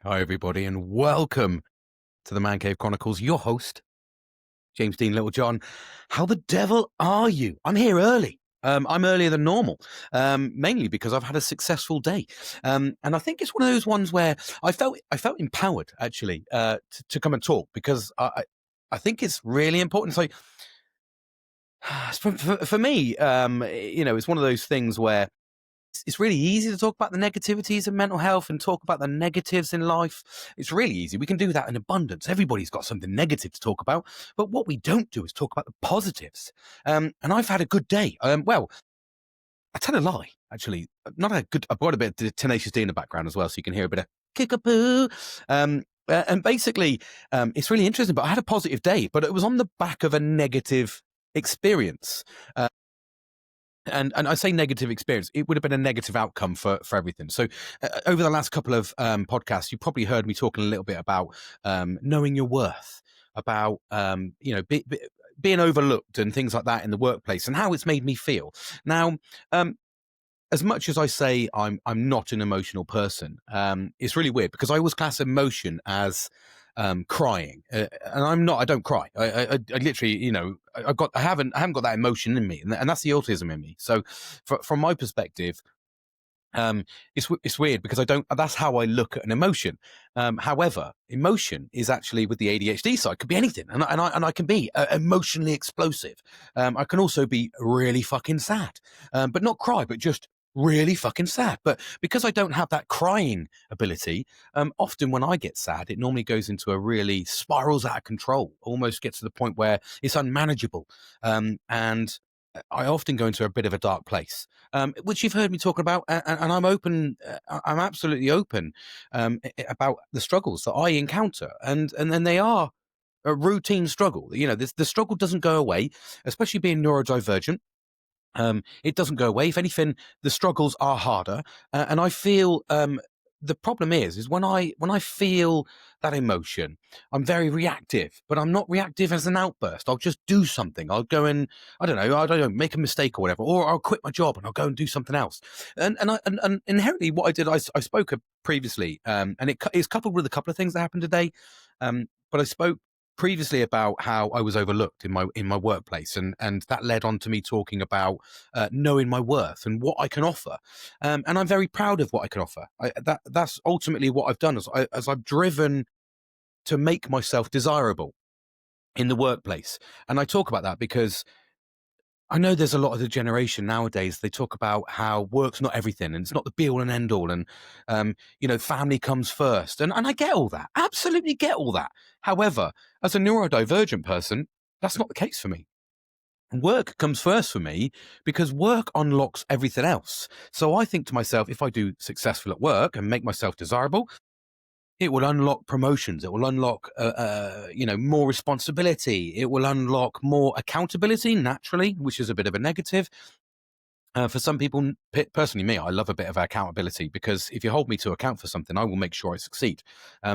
Hi, everybody, and welcome to the Man Cave Chronicles. Your host, James Dean Littlejohn. How the devil are you? I'm here early. I'm earlier than normal, mainly because I've had a successful day, and I think it's one of those ones where I felt empowered actually to come and talk because I think it's really important. So for me, it's one of those things where it's really easy to talk about the negativities of mental health and talk about the negatives in life. It's really easy. We can do that in abundance. Everybody's got something negative to talk about. But what we don't do is talk about the positives. And I've had a good day. Well, I tell a lie, actually. Not a good. I've got a bit of Tenacious D in the background as well, so you can hear a bit of kickapoo. And basically, it's really interesting. But I had a positive day, but it was on the back of a negative experience. And I say negative experience, it would have been a negative outcome for everything. So over the last couple of podcasts, you probably heard me talking a little bit about knowing your worth, about being overlooked and things like that in the workplace, and how it's made me feel. Now, as much as I say I'm not an emotional person, it's really weird because I always class emotion as crying, and I'm not. I don't cry. I literally, I haven't got that emotion in me, and that's the autism in me. So, from my perspective, it's weird because I don't. That's how I look at an emotion. However, emotion is actually with the ADHD side could be anything, and I can be emotionally explosive. I can also be really fucking sad, but not cry, but just really fucking sad. But because I don't have that crying ability, often when I get sad, it normally goes into a really spirals out of control, almost gets to the point where it's unmanageable, and I often go into a bit of a dark place, which you've heard me talk about, and I'm open. I'm absolutely open about the struggles that I encounter, and then they are a routine struggle. The struggle doesn't go away, especially being neurodivergent. It doesn't go away. If anything, the struggles are harder, and I feel the problem is when I feel that emotion, I'm very reactive, but I'm not reactive as an outburst. I'll just do something. I'll go and I don't know, make a mistake or whatever, or I'll quit my job and I'll go and do something else. And inherently, what I did, I spoke previously, and it's coupled with a couple of things that happened today. But I spoke previously about how I was overlooked in my workplace, and that led on to me talking about knowing my worth and what I can offer, and I'm very proud of what I can offer. That's ultimately what I've done as I've driven to make myself desirable in the workplace, and I talk about that because I know there's a lot of the generation nowadays. They talk about how work's not everything, and it's not the be all and end all, and family comes first, and I get all that, absolutely get all that. However, as a neurodivergent person, that's not the case for me. Work comes first for me because work unlocks everything else. So I think to myself, if I do successful at work and make myself desirable, it will unlock promotions. It will unlock, more responsibility. It will unlock more accountability naturally, which is a bit of a negative. For some people, personally, me, I love a bit of accountability because if you hold me to account for something, I will make sure I succeed.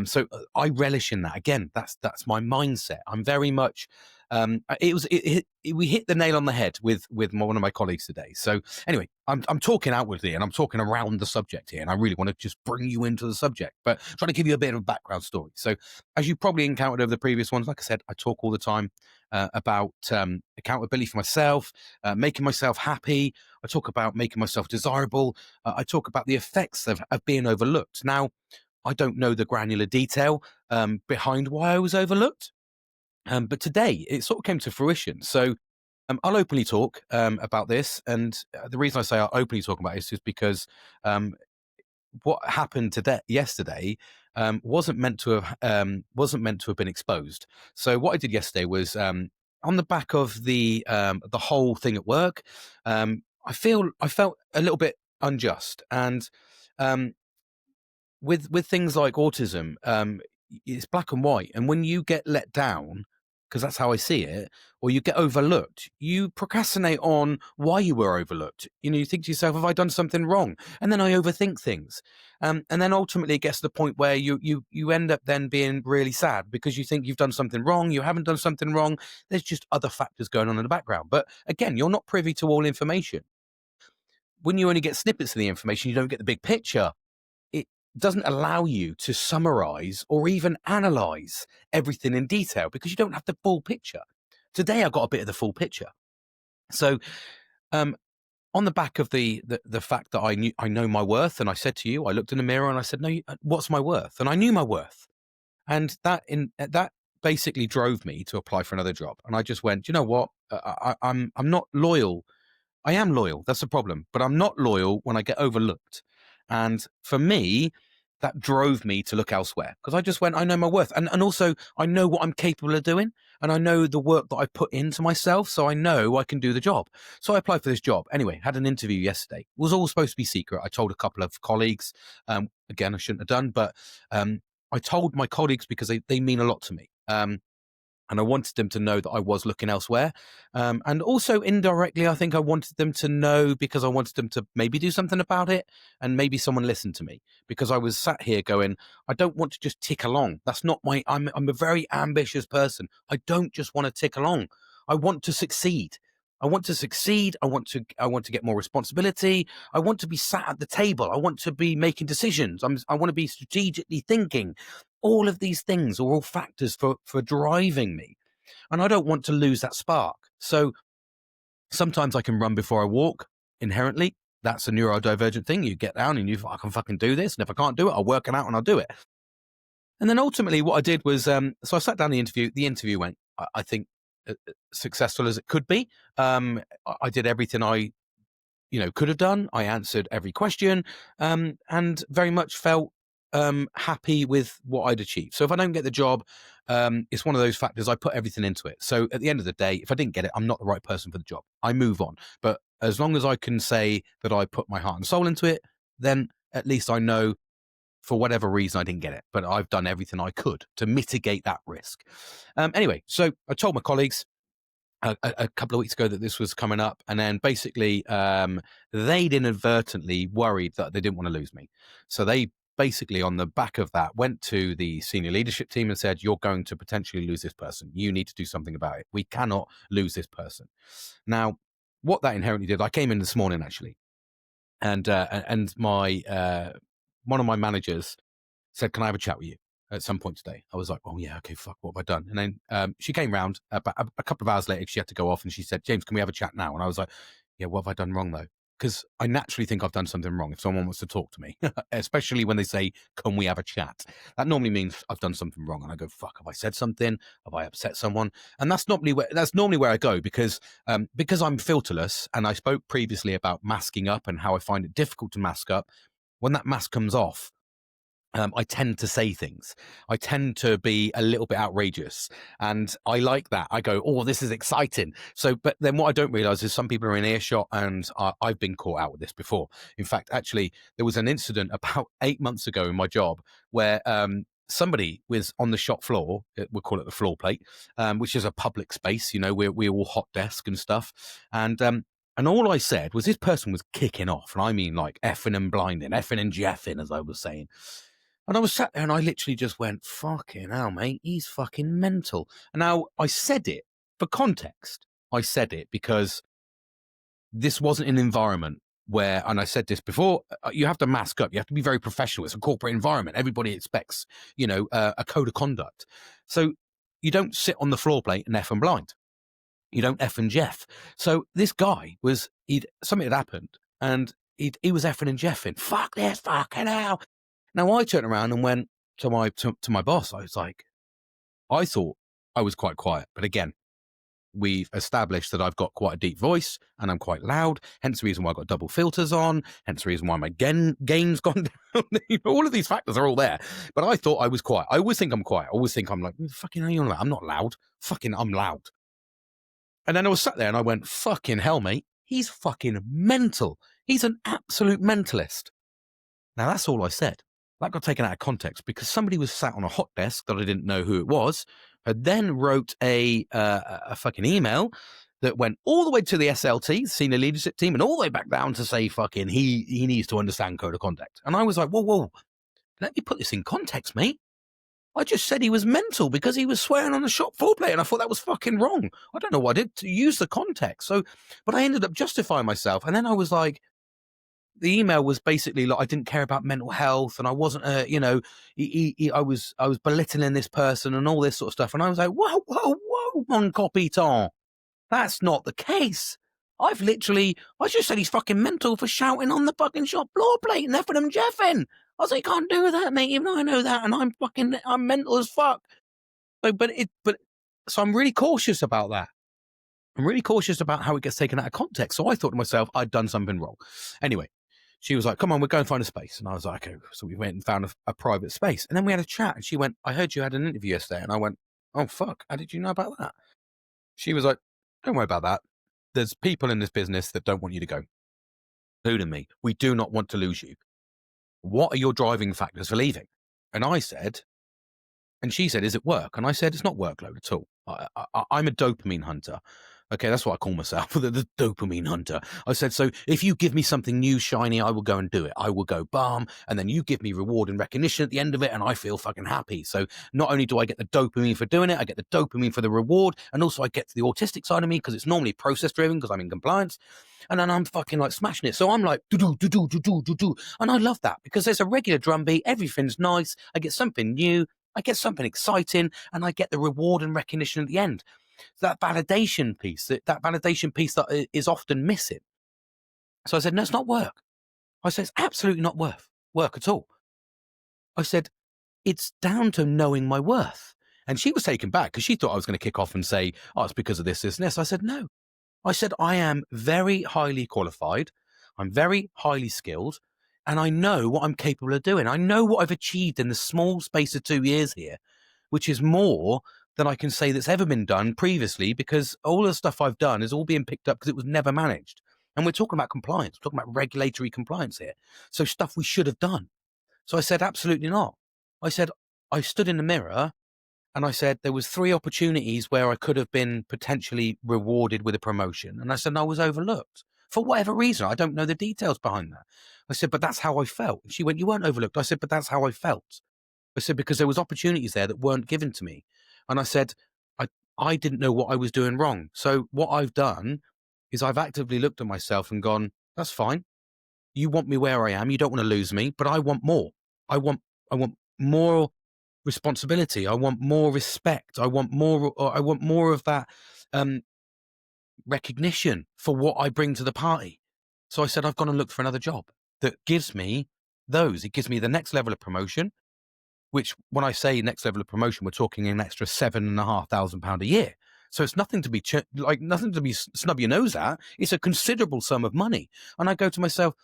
So I relish in that. Again, that's my mindset. I'm very much. We hit the nail on the head with one of my colleagues today. So anyway, I'm talking outwardly and I'm talking around the subject here, and I really want to just bring you into the subject, but trying to give you a bit of a background story. So as you probably encountered over the previous ones, like I said, I talk all the time about accountability for myself, making myself happy. I talk about making myself desirable. I talk about the effects of being overlooked. Now, I don't know the granular detail behind why I was overlooked, but today it sort of came to fruition. So I'll openly talk about this. And the reason I say I'll openly talk about this is because what happened yesterday wasn't meant to have been exposed. So what I did yesterday was on the back of the whole thing at work. I felt a little bit unjust, and um, with things like autism, it's black and white. And when you get let down, because that's how I see it, or you get overlooked, you procrastinate on why you were overlooked. You think to yourself, "Have I done something wrong?" And then I overthink things, and then ultimately it gets to the point where you end up then being really sad because you think you've done something wrong. You haven't done something wrong. There's just other factors going on in the background. But again, you're not privy to all information. When you only get snippets of the information, you don't get the big picture. doesn't allow you to summarize or even analyze everything in detail because you don't have the full picture. Today, I got a bit of the full picture. So, on the back of the fact that I know my worth, and I said to you, I looked in the mirror and I said, "No, what's my worth?" And I knew my worth, and that basically drove me to apply for another job. And I just went, you know what? I'm not loyal. I am loyal. That's the problem. But I'm not loyal when I get overlooked. And for me, that drove me to look elsewhere because I just went, I know my worth. And also, I know what I'm capable of doing. And I know the work that I put into myself. So I know I can do the job. So I applied for this job. Anyway, had an interview yesterday. It was all supposed to be secret. I told a couple of colleagues. Again, I shouldn't have done. But I told my colleagues because they mean a lot to me. And I wanted them to know that I was looking elsewhere. And also indirectly, I think I wanted them to know because I wanted them to maybe do something about it and maybe someone listened to me because I was sat here going, I don't want to just tick along. That's not I'm a very ambitious person. I don't just want to tick along. I want to succeed. I want to succeed. I want to get more responsibility. I want to be sat at the table. I want to be making decisions. I want to be strategically thinking. All of these things are all factors for driving me. And I don't want to lose that spark. So sometimes I can run before I walk inherently. That's a neurodivergent thing. You get down and I can fucking do this. And if I can't do it, I'll work it out and I'll do it. And then ultimately what I did was, so I sat down the interview. The interview went, I think, successful as it could be. I did everything I could have done. I answered every question and very much felt happy with what I'd achieved. So if I don't get the job, it's one of those factors. I put everything into it. So at the end of the day, if I didn't get it, I'm not the right person for the job. I move on. But as long as I can say that I put my heart and soul into it, then at least I know for whatever reason I didn't get it. But I've done everything I could to mitigate that risk. Anyway, so I told my colleagues a couple of weeks ago that this was coming up, and then basically they'd inadvertently worried that they didn't want to lose me. So they basically on the back of that went to the senior leadership team and said, you're going to potentially lose this person. You need to do something about it. We cannot lose this person. Now, what that inherently did, I came in this morning actually, and my one of my managers said, can I have a chat with you at some point today? I was like, oh yeah, okay, fuck, what have I done? And then she came round about a couple of hours later. She had to go off and she said, James, can we have a chat now? And I was like, yeah, what have I done wrong though? Because I naturally think I've done something wrong if someone wants to talk to me, especially when they say, can we have a chat? That normally means I've done something wrong. And I go, fuck, have I said something? Have I upset someone? And that's normally where I go because I'm filterless. And I spoke previously about masking up and how I find it difficult to mask up. When that mask comes off, I tend to say things. I tend to be a little bit outrageous. And I like that. I go, oh, this is exciting. So, but then what I don't realize is some people are in earshot and I've been caught out with this before. In fact, actually, there was an incident about 8 months ago in my job where somebody was on the shop floor. We'll call it the floor plate, which is a public space. You know, we're all hot desk and stuff. And all I said was this person was kicking off. And I mean like effing and blinding, effing and jeffing, as I was saying. And I was sat there and I literally just went, fucking hell, mate, he's fucking mental. And now I said it for context. I said it because this wasn't an environment where, and I said this before, you have to mask up. You have to be very professional. It's a corporate environment. Everybody expects, a code of conduct. So you don't sit on the floor plate and F and blind. You don't F and Jeff. So this guy something had happened and he was effing and jeffing. Fuck this, fucking hell. Now I turned around and went to my boss. I was like, I thought I was quite quiet, but again, we've established that I've got quite a deep voice and I'm quite loud. Hence the reason why I've got double filters on. Hence the reason why my gain's gone down. All of these factors are all there. But I thought I was quiet. I always think I'm quiet. I always think I'm like, fucking hell, I'm not loud. Fucking, I'm loud. And then I was sat there and I went, fucking hell, mate. He's fucking mental. He's an absolute mentalist. Now that's all I said. That got taken out of context because somebody was sat on a hot desk that I didn't know who it was, had then wrote a fucking email that went all the way to the SLT, senior leadership team, and all the way back down to say fucking he needs to understand code of conduct. And I was like, whoa, let me put this in context, mate. I just said he was mental because he was swearing on the shop floor plate, and I thought that was fucking wrong. I don't know what I did to use the context. So, but I ended up justifying myself, and then I was like, the email was basically like I didn't care about mental health, and I wasn't, I was belittling this person and all this sort of stuff. And I was like, whoa, mon copiton. That's not the case. I just said he's fucking mental for shouting on the fucking shop floor plate and effing him jeffing. I was like, can't do that, mate. Even though I know that, and I'm mental as fuck. So I'm really cautious about that. I'm really cautious about how it gets taken out of context. So I thought to myself, I'd done something wrong. Anyway, she was like, come on, we'll go and find a space. And I was like, okay. So we went and found a private space. And then we had a chat. And she went, I heard you had an interview yesterday. And I went, oh, fuck. How did you know about that? She was like, don't worry about that. There's people in this business that don't want you to go, including me. We do not want to lose you. What are your driving factors for leaving? And she said, is it work? And I said, it's not workload at all. I'm a dopamine hunter. Okay, that's what I call myself, the dopamine hunter. I said, so if you give me something new, shiny, I will go and do it. I will go bam, and then you give me reward and recognition at the end of it, and I feel fucking happy. So not only do I get the dopamine for doing it, I get the dopamine for the reward, and also I get to the autistic side of me because it's normally process-driven because I'm in compliance, and then I'm fucking like smashing it. So I'm like, do-do, and I love that because there's a regular drumbeat, everything's nice, I get something new, I get something exciting, and I get the reward and recognition at the end. That validation piece that is often missing. So I said, no, it's not work. I said, it's absolutely not work at all. I said, it's down to knowing my worth. And she was taken back because she thought I was going to kick off and say, oh, it's because of this, this, and this. I said, no. I said, I am very highly qualified. I'm very highly skilled. And I know what I'm capable of doing. I know what I've achieved in the small space of 2 years here, which is more than I can say that's ever been done previously, because all the stuff I've done is all being picked up because it was never managed. And we're talking about compliance. We're talking about regulatory compliance here. So stuff we should have done. So I said, absolutely not. I said, I stood in the mirror and I said, there was 3 opportunities where I could have been potentially rewarded with a promotion. And I said, I was overlooked for whatever reason. I don't know the details behind that. I said, but that's how I felt. And she went, you weren't overlooked. I said, but that's how I felt. I said, because there was opportunities there that weren't given to me. And I said, I didn't know what I was doing wrong. So what I've done is I've actively looked at myself and gone, that's fine. You want me where I am. You don't want to lose me, but I want more. I want more responsibility. I want more respect. I want more of that recognition for what I bring to the party. So I said, I've gone and looked for another job that gives me those. It gives me the next level of promotion, which when I say next level of promotion, we're talking an extra £7,500 a year. So it's nothing to be snub your nose at. It's a considerable sum of money. And I go to myself,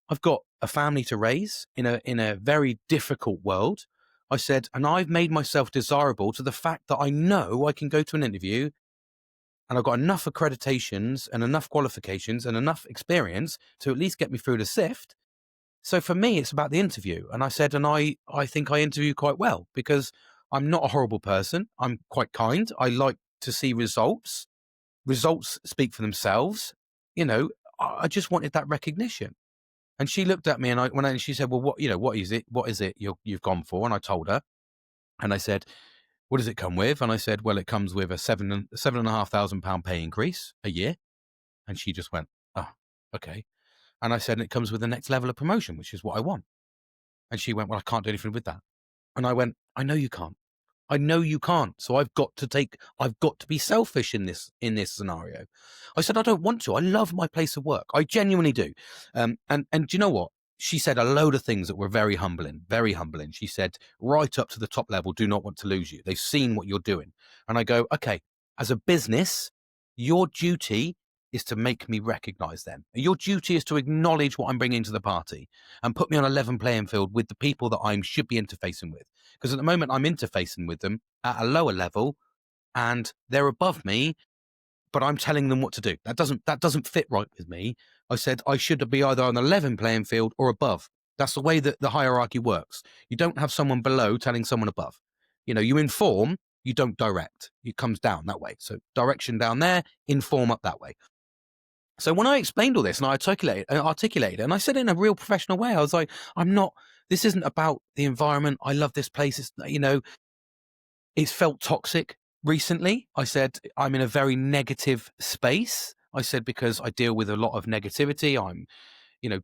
I've got a family to raise in a very difficult world. I said, and I've made myself desirable to the fact that I know I can go to an interview and I've got enough accreditations and enough qualifications and enough experience to at least get me through the sift. So for me, it's about the interview. And I said, and I think I interview quite well because I'm not a horrible person. I'm quite kind. I like to see results. Results speak for themselves. I just wanted that recognition. And she looked at me and she said, well, what is it? What is it you've gone for? And I told her, and I said, what does it come with? And I said, well, it comes with a £7,500 pay increase a year. And she just went, oh, okay. And I said, and it comes with the next level of promotion, which is what I want. And she went, well, I can't do anything with that. And I went, I know you can't. I know you can't. So I've got to be selfish in this scenario. I said, I don't want to. I love my place of work. I genuinely do. And do you know what? She said a load of things that were very humbling, very humbling. She said, right up to the top level, do not want to lose you. They've seen what you're doing. And I go, okay, as a business, your duty is to make me recognize them. Your duty is to acknowledge what I'm bringing to the party and put me on a level playing field with the people that I should be interfacing with. Because at the moment I'm interfacing with them at a lower level and they're above me, but I'm telling them what to do. That doesn't fit right with me. I said I should be either on the level playing field or above. That's the way that the hierarchy works. You don't have someone below telling someone above. You inform, you don't direct. It comes down that way. So direction down there, inform up that way. So when I explained all this and I articulated it, and I said it in a real professional way, I was like, this isn't about the environment. I love this place. It's felt toxic recently. I said, I'm in a very negative space. I said, because I deal with a lot of negativity.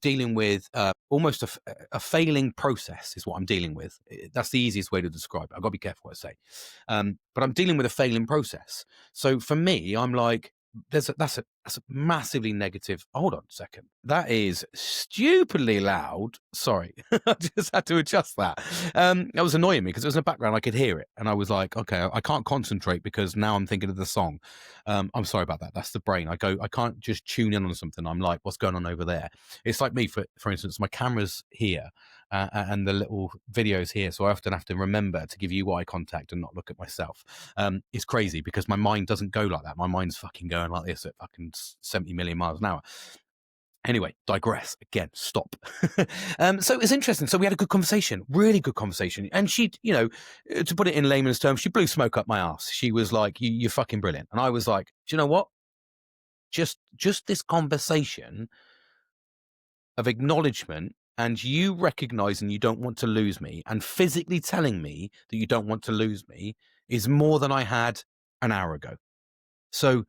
dealing with almost a failing process is what I'm dealing with. That's the easiest way to describe it. I've got to be careful what I say. But I'm dealing with a failing process. So for me, I'm like, that's a massively negative. Hold on a second. That is stupidly loud. Sorry, I just had to adjust that. That was annoying me because it was in the background. I could hear it, and I was like, okay, I can't concentrate because now I'm thinking of the song. I'm sorry about that. That's the brain. I can't just tune in on something. I'm like, what's going on over there? It's like me, for instance, my camera's here. And the little videos here, so I often have to remember to give you eye contact and not look at myself. It's crazy because my mind doesn't go like that. My mind's fucking going like this at fucking 70 million miles an hour. Anyway, digress again. Stop. So it's interesting. So we had a good conversation, really good conversation, and she, to put it in layman's terms, she blew smoke up my ass. She was like, "You're fucking brilliant," and I was like, "Do you know what? Just this conversation of acknowledgement." And you recognizing you don't want to lose me and physically telling me that you don't want to lose me is more than I had an hour ago. So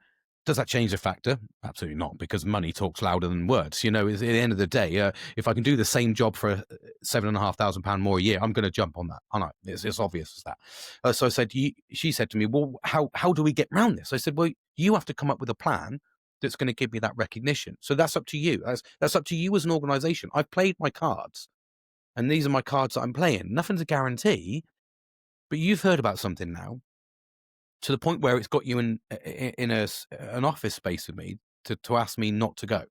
does that change the factor? Absolutely not, because money talks louder than words. At the end of the day, if I can do the same job for £7,500 more a year, I'm going to jump on that. I know it's obvious as that. So I said, she said to me, well, how do we get around this? I said, well, you have to come up with a plan that's going to give me that recognition. So that's up to you. That's up to you as an organization. I've played my cards, and these are my cards that I'm playing. Nothing's a guarantee, but you've heard about something now to the point where it's got you in an office space with me to ask me not to go.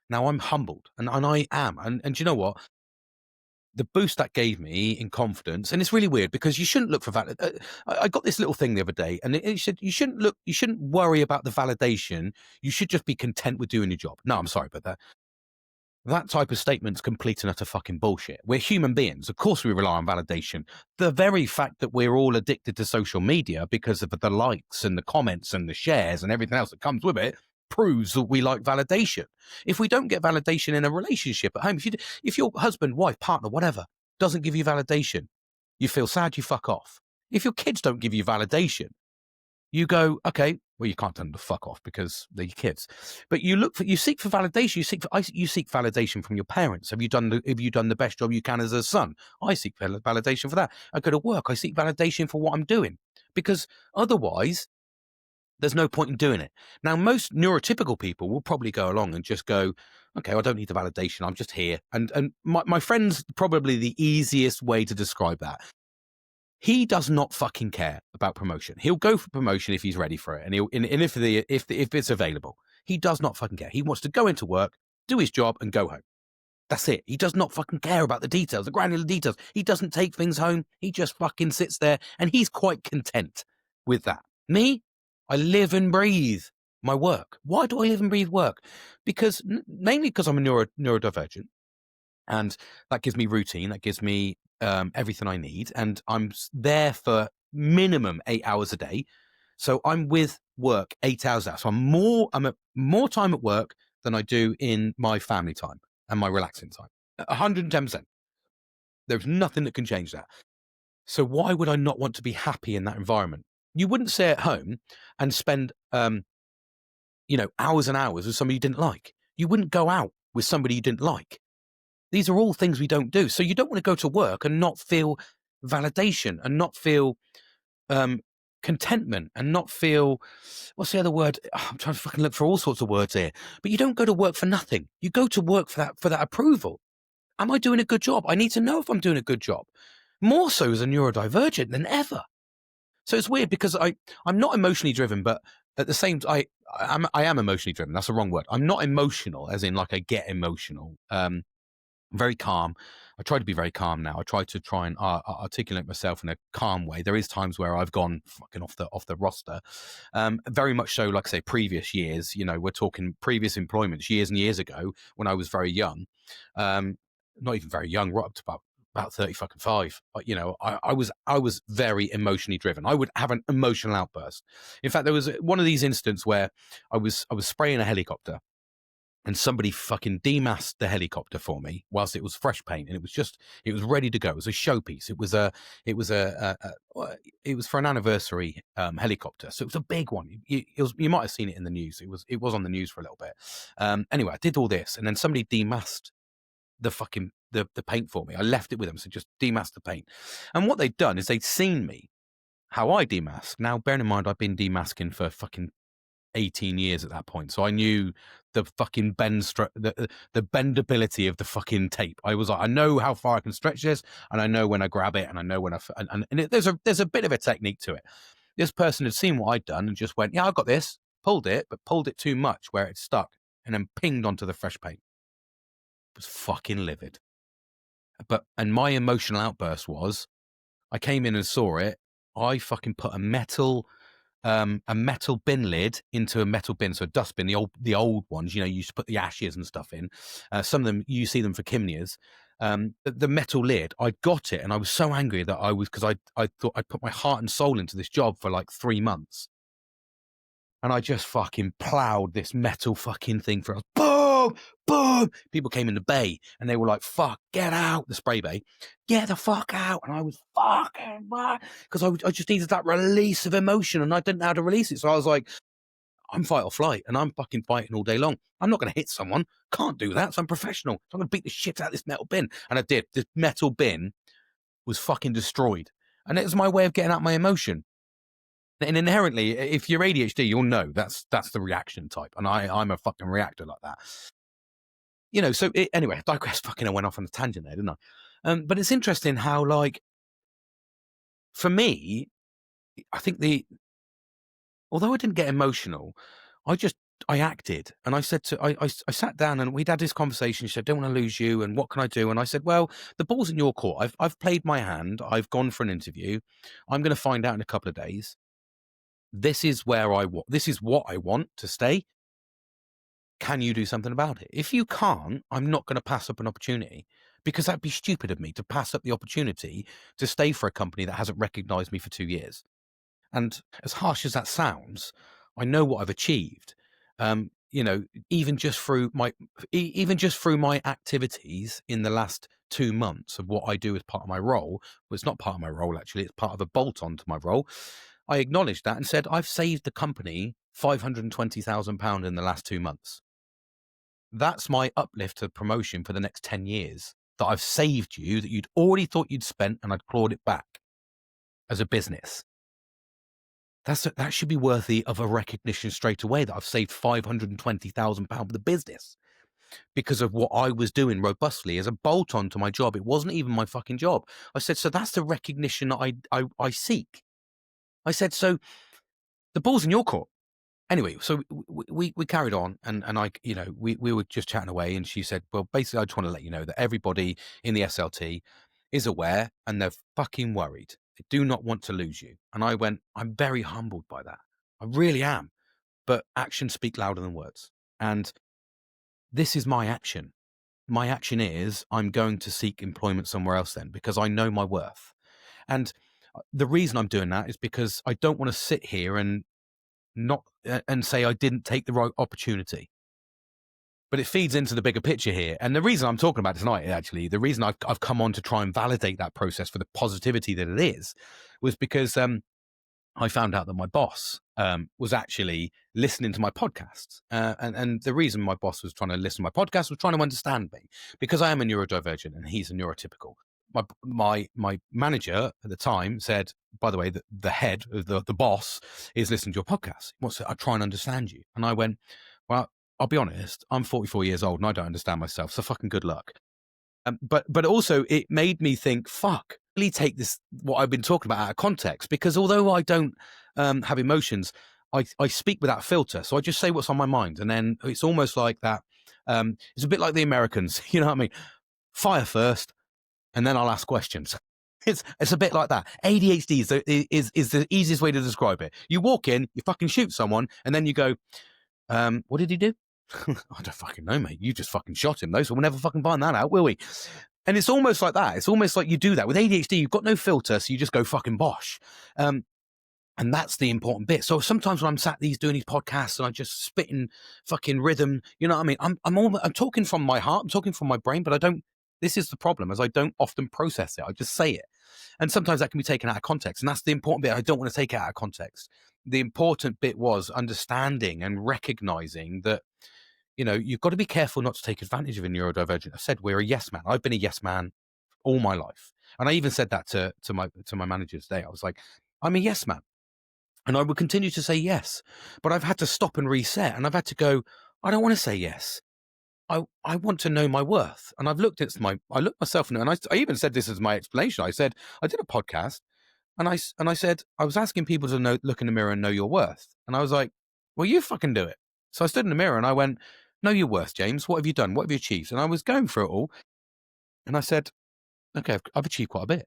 Now I'm humbled, and I am. And do you know what? The boost that gave me in confidence, and it's really weird because you shouldn't look for validation. I got this little thing the other day, and it said you shouldn't worry about the validation. You should just be content with doing your job. No, I'm sorry, but that type of statement's complete and utter fucking bullshit. We're human beings. Of course we rely on validation. The very fact that we're all addicted to social media because of the likes and the comments and the shares and everything else that comes with it proves that we like validation. If we don't get validation in a relationship at home, if your husband, wife, partner, whatever, doesn't give you validation, you feel sad, you fuck off. If your kids don't give you validation, you go, okay, well, you can't tell them to fuck off because they're your kids. But you seek for validation. You seek validation from your parents. Have you done the best job you can as a son? I seek validation for that. I go to work. I seek validation for what I'm doing, because otherwise there's no point in doing it. Now, most neurotypical people will probably go along and just go, okay, I don't need the validation. I'm just here. And my friend's probably the easiest way to describe that. He does not fucking care about promotion. He'll go for promotion if he's ready for it, and if it's available. He does not fucking care. He wants to go into work, do his job, and go home. That's it. He does not fucking care about the details, the granular details. He doesn't take things home. He just fucking sits there, and he's quite content with that. Me, I live and breathe my work. Why do I live and breathe work? Because mainly because I'm a neurodivergent. And that gives me routine. That gives me everything I need. And I'm there for minimum 8 hours a day. So I'm with work 8 hours out. So I'm at more time at work than I do in my family time and my relaxing time. 110%. There's nothing that can change that. So why would I not want to be happy in that environment? You wouldn't stay at home and spend, hours and hours with somebody you didn't like. You wouldn't go out with somebody you didn't like. These are all things we don't do. So you don't want to go to work and not feel validation and not feel contentment and not feel, what's the other word? I'm trying to fucking look for all sorts of words here. But you don't go to work for nothing. You go to work for that approval. Am I doing a good job? I need to know if I'm doing a good job. More so as a neurodivergent than ever. So it's weird because I'm not emotionally driven, but at the same time, I am emotionally driven. That's the wrong word. I'm not emotional, as in like I get emotional. Very calm. I try to be very calm now. I try and articulate myself in a calm way. There is times where I've gone fucking off the roster. Very much so, like I say, previous years. We're talking previous employments years and years ago when I was very young. Not even very young, right up to about 30 fucking 5. But I was very emotionally driven. I would have an emotional outburst. In fact, there was one of these instances where I was spraying a helicopter. and somebody fucking demasked the helicopter for me whilst it was fresh paint, and it was ready to go. It was a showpiece. It was for an anniversary helicopter, so it was a big one. You might have seen it in the news. It was on the news for a little bit. Anyway, I did all this, and then somebody demasked the fucking the paint for me. I left it with them, so just demask the paint. And what they'd done is they'd seen me how I demask. Now, bearing in mind, I've been demasking for fucking 18 years at that point, so I knew the fucking the bendability of the fucking tape. I was like, I know how far I can stretch this, and I know when I grab it, and I know when there's a bit of a technique to it. This person had seen what I'd done and just went, yeah, I got this, pulled it, but pulled it too much where it stuck, and then pinged onto the fresh paint. It was fucking livid. And my emotional outburst was, I came in and saw it. I fucking put a metal bin lid into a metal bin, so a dustbin, the old ones, you used to put the ashes and stuff in. Some of them, you see them for Kimnias. The metal lid, I got it, and I was so angry that because I thought I'd put my heart and soul into this job for like 3 months. And I just fucking plowed this metal fucking thing for us. Boom, boom. People came in the bay and they were like, fuck, get out. The spray bay. Get the fuck out. And I was fucking, because I just needed that release of emotion, and I didn't know how to release it. So I was like, I'm fight or flight, and I'm fucking fighting all day long. I'm not going to hit someone. Can't do that. So I'm professional. So I'm going to beat the shit out of this metal bin. And I did. This metal bin was fucking destroyed. And it was my way of getting out my emotion. And inherently, if you're ADHD, you'll know that's the reaction type. And I'm a fucking reactor like that. So anyway, I digress. Fucking I went off on a tangent there, didn't I? But it's interesting how, like, for me, I think although I didn't get emotional, I acted. And I said I sat down and we'd had this conversation. She said, don't want to lose you. And what can I do? And I said, well, the ball's in your court. I've played my hand. I've gone for an interview. I'm going to find out in a couple of days. This is what I want to stay. Can you do something about it? If you can't, I'm not going to pass up an opportunity, because that'd be stupid of me to pass up the opportunity to stay for a company that hasn't recognized me for 2 years. And as harsh as that sounds, I know what I've achieved. Even just through my activities in the last 2 months of what I do as part of my role. Well, it's not part of my role, actually. It's part of a bolt-on to my role. I acknowledged that and said, I've saved the company £520,000 in the last 2 months. That's my uplift to promotion for the next 10 years, that I've saved you, that you'd already thought you'd spent, and I'd clawed it back as a business. That should be worthy of a recognition straight away, that I've saved £520,000 for the business because of what I was doing robustly as a bolt-on to my job. It wasn't even my fucking job. I said, so that's the recognition that I seek. I said, so the ball's in your court. Anyway, so we carried on, and we were just chatting away, and she said, well, basically, I just want to let you know that everybody in the SLT is aware, and they're fucking worried. They do not want to lose you. And I went, I'm very humbled by that. I really am. But actions speak louder than words. And this is my action. My action is, I'm going to seek employment somewhere else then, because I know my worth. And the reason I'm doing that is because I don't want to sit here and say I didn't take the right opportunity. But it feeds into the bigger picture here. And the reason I'm talking about it tonight, actually, the reason I've come on to try and validate that process for the positivity that it is, was because I found out that my boss was actually listening to my podcasts. And the reason my boss was trying to listen to my podcast was trying to understand me, because I am a neurodivergent and he's a neurotypical. My manager at the time said, by the way, the head of the boss is listening to your podcast. He wants to try and understand you. And I went, well, I'll be honest, I'm 44 years old and I don't understand myself. So fucking good luck. But also it made me think, fuck, really take this, what I've been talking about, out of context, because although I don't have emotions, I speak without a filter. So I just say what's on my mind. And then it's almost like that. It's a bit like the Americans, you know what I mean? Fire first, and then I'll ask questions. It's a bit like that. ADHD is the easiest way to describe it. You walk in, you fucking shoot someone, and then you go, what did he do? I don't fucking know, mate. You just fucking shot him, though, so we'll never fucking find that out, will we? And it's almost like that. It's almost like you do that. With ADHD, you've got no filter, so you just go fucking bosh. And that's the important bit. So sometimes when I'm doing these podcasts and I just spit in fucking rhythm, you know what I mean? I'm talking from my heart, I'm talking from my brain, but this is the problem, as I don't often process it. I just say it. And sometimes that can be taken out of context. And that's the important bit. I don't want to take it out of context. The important bit was understanding and recognizing that, you've got to be careful not to take advantage of a neurodivergent. I said, we're a yes man. I've been a yes man all my life. And I even said that to my manager today. I was like, I'm a yes man. And I would continue to say yes, but I've had to stop and reset, and I've had to go, I don't want to say yes. I want to know my worth. And I've looked I looked myself in, and I even said this as my explanation. I said, I did a podcast and I said, I was asking people to look in the mirror and know your worth. And I was like, well, you fucking do it. So I stood in the mirror and I went, know your worth, James. What have you done? What have you achieved? And I was going through it all. And I said, okay, I've achieved quite a bit.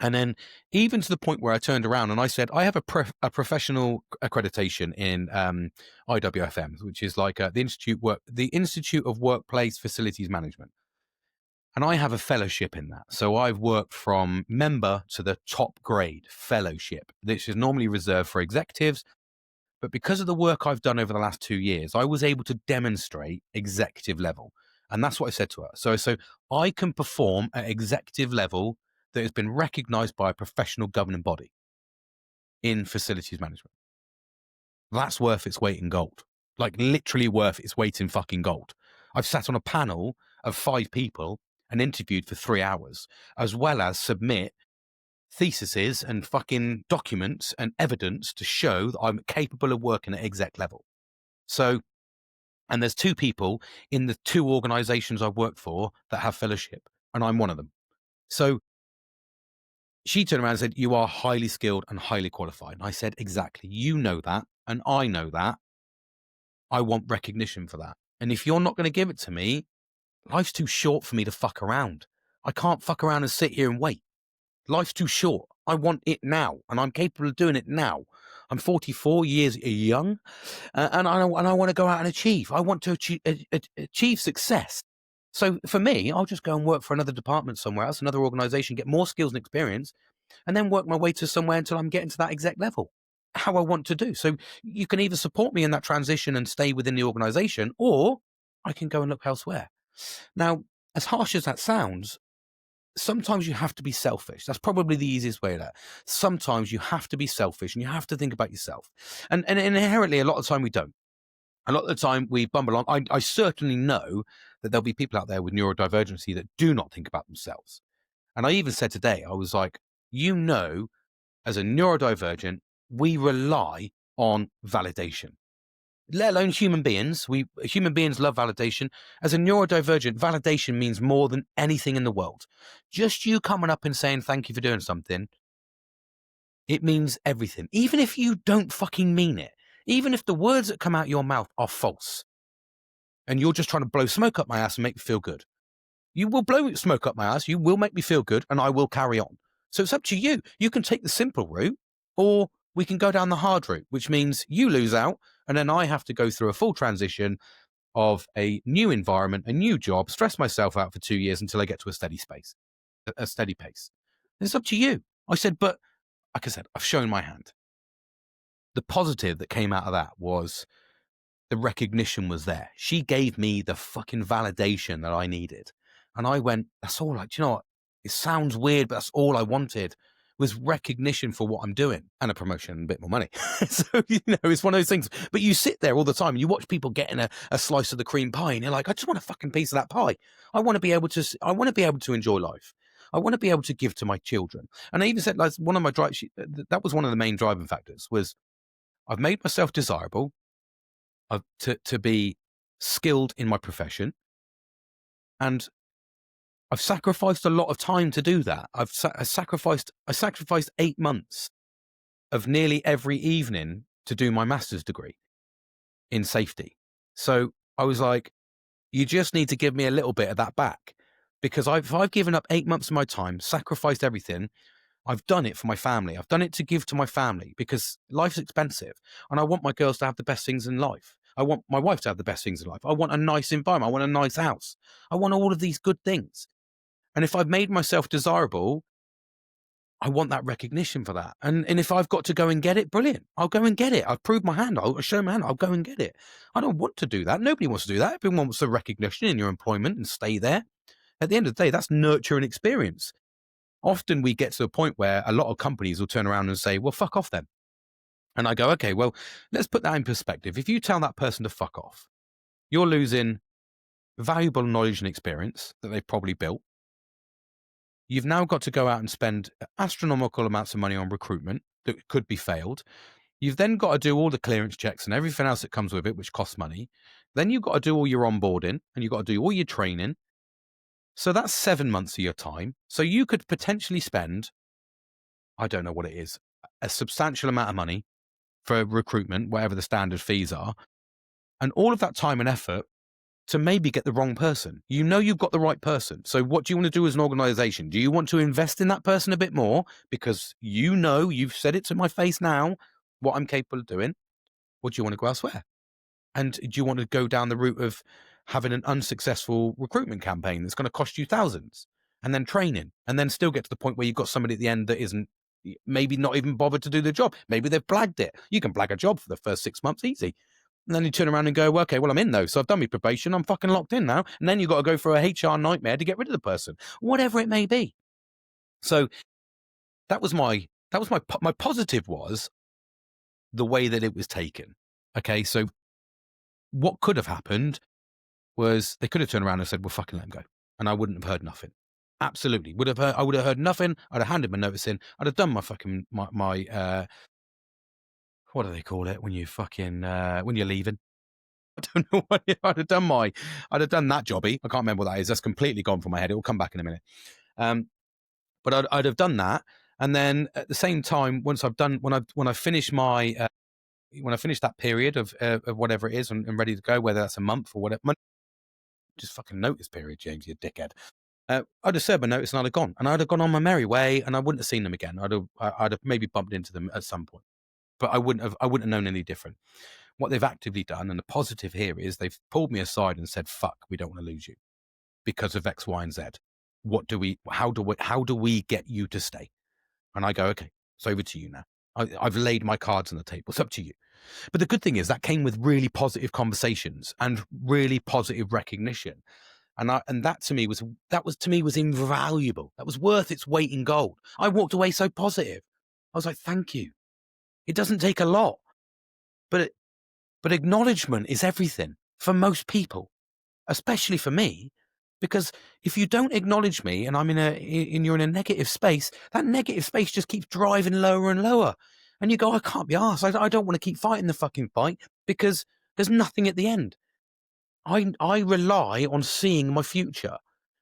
And then even to the point where I turned around and I said, I have a professional accreditation in IWFM, which is like the Institute of Workplace Facilities Management. And I have a fellowship in that. So I've worked from member to the top grade fellowship, which is normally reserved for executives. But because of the work I've done over the last 2 years, I was able to demonstrate executive level. And that's what I said to her. So I can perform at executive level that has been recognized by a professional governing body in facilities management. That's worth its weight in gold. Like literally worth its weight in fucking gold. I've sat on a panel of 5 people and interviewed for 3 hours, as well as submit theses and fucking documents and evidence to show that I'm capable of working at exec level. So, and there's 2 people in the 2 organizations I've worked for that have fellowship, and I'm one of them. So she turned around and said, you are highly skilled and highly qualified. And I said, exactly. You know that. And I know that. I want recognition for that. And if you're not going to give it to me, life's too short for me to fuck around. I can't fuck around and sit here and wait. Life's too short. I want it now, and I'm capable of doing it now. I'm 44 years young, and I want to go out and achieve. I want to achieve success. So for me, I'll just go and work for another department somewhere else, another organization, get more skills and experience, and then work my way to somewhere until I'm getting to that exec level, how I want to do. So you can either support me in that transition and stay within the organization, or I can go and look elsewhere. Now, as harsh as that sounds, sometimes you have to be selfish. That's probably the easiest way of that. Sometimes you have to be selfish and you have to think about yourself. And inherently, a lot of the time we don't. A lot of the time we bumble on. I certainly know that there'll be people out there with neurodivergency that do not think about themselves. And I even said today, I was like, as a neurodivergent, we rely on validation. Let alone human beings. Human beings love validation. As a neurodivergent, validation means more than anything in the world. Just you coming up and saying thank you for doing something, it means everything. Even if you don't fucking mean it. Even if the words that come out your mouth are false and you're just trying to blow smoke up my ass and make me feel good. You will blow smoke up my ass. You will make me feel good and I will carry on. So it's up to you. You can take the simple route or we can go down the hard route, which means you lose out and then I have to go through a full transition of a new environment, a new job, stress myself out for 2 years until I get to a steady pace. It's up to you. I said, but like I said, I've shown my hand. The positive that came out of that was the recognition was there. She gave me the fucking validation that I needed. And I went, that's all do you know what? It sounds weird, but that's all I wanted was recognition for what I'm doing and a promotion and a bit more money. So, it's one of those things. But you sit there all the time and you watch people getting a slice of the cream pie and you're like, I just want a fucking piece of that pie. I want to be able to enjoy life. I want to be able to give to my children. And I even said, like, one of my that was one of the main driving factors was I've made myself desirable to be skilled in my profession. And I've sacrificed a lot of time to do that. I sacrificed 8 months of nearly every evening to do my master's degree in safety. So I was like, you just need to give me a little bit of that back because I've given up 8 months of my time, sacrificed everything. I've done it for my family. I've done it to give to my family because life's expensive and I want my girls to have the best things in life. I want my wife to have the best things in life. I want a nice environment. I want a nice house. I want all of these good things. And if I've made myself desirable, I want that recognition for that. And if I've got to go and get it, brilliant. I'll go and get it. I've proved my hand. I'll show my hand. I'll go and get it. I don't want to do that. Nobody wants to do that. Everyone wants the recognition in your employment and stay there. At the end of the day, that's nurture and experience. Often we get to the point where a lot of companies will turn around and say, well, fuck off then. And I go, okay, well, let's put that in perspective. If you tell that person to fuck off, you're losing valuable knowledge and experience that they've probably built. You've now got to go out and spend astronomical amounts of money on recruitment that could be failed. You've then got to do all the clearance checks and everything else that comes with it, which costs money. Then you've got to do all your onboarding and you've got to do all your training. So that's 7 months of your time. So you could potentially spend, I don't know what it is, a substantial amount of money for recruitment, whatever the standard fees are. And all of that time and effort to maybe get the wrong person. You know you've got the right person. So what do you want to do as an organization? Do you want to invest in that person a bit more because you know, you've said it to my face now, what I'm capable of doing? Or do you want to go elsewhere? And do you want to go down the route of having an unsuccessful recruitment campaign that's going to cost you thousands and then training and then still get to the point where you've got somebody at the end that isn't maybe not even bothered to do the job? Maybe they've blagged it. You can blag a job for the first 6 months easy. And then you turn around and go, well, okay, well, I'm in though. So I've done my probation. I'm fucking locked in now. And then you've got to go for a HR nightmare to get rid of the person, whatever it may be. So that was my positive was the way that it was taken. Okay. So what could have happened was they could have turned around and said, well, fucking let him go. And I wouldn't have heard nothing. Absolutely. I would have heard nothing. I'd have handed my notice in. I'd have done my fucking, my what do they call it when you fucking, when you're leaving? I don't know what I'd have done that jobby. I can't remember what that is. That's completely gone from my head. It will come back in a minute. But I'd have done that. And then at the same time, once I've done, when I finish my, when I finish that period of whatever it is and ready to go, whether that's a month or whatever, just fucking notice period, James, you dickhead. I'd have served my notice and I'd have gone. And I'd have gone on my merry way and I wouldn't have seen them again. I'd have maybe bumped into them at some point. But I wouldn't have known any different. What they've actively done, and the positive here is they've pulled me aside and said, fuck, we don't want to lose you because of X, Y, and Z. How do we get you to stay? And I go, okay, it's over to you now. I've laid my cards on the table. It's up to you. But the good thing is that came with really positive conversations and really positive recognition. And that to me was invaluable. That was worth its weight in gold. I walked away so positive. I was like, thank you. It doesn't take a lot, but acknowledgement is everything for most people, especially for me, because if you don't acknowledge me and you're in a negative space, that negative space just keeps driving lower and lower. And you go, I can't be arsed. I don't want to keep fighting the fucking fight because there's nothing at the end. I rely on seeing my future.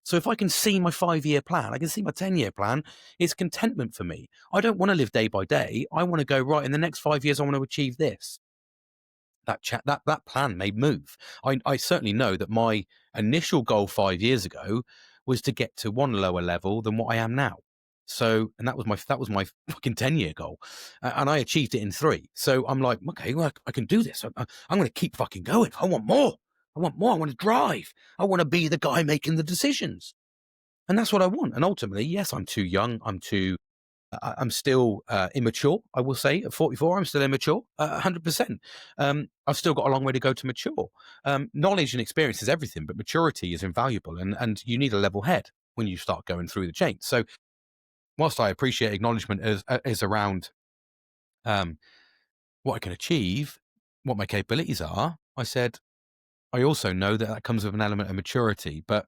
So if I can see my 5-year plan, I can see my 10-year plan, it's contentment for me. I don't want to live day by day. I want to go, right, in the next 5 years, I want to achieve this. That plan may move. I certainly know that my initial goal 5 years ago was to get to one lower level than what I am now. So, and that was my fucking 10-year goal, and I achieved it in 3. So I'm like, okay, well, I can do this. I'm going to keep fucking going. I want more. I want to drive. I want to be the guy making the decisions, and that's what I want. And ultimately, yes, I'm too young. I'm still immature, I will say. At 44, I'm still immature, 100%. I've still got a long way to go to mature. Knowledge and experience is everything, but maturity is invaluable. And you need a level head when you start going through the chain. So whilst I appreciate acknowledgement is around what I can achieve, what my capabilities are, I said, I also know that comes with an element of maturity. But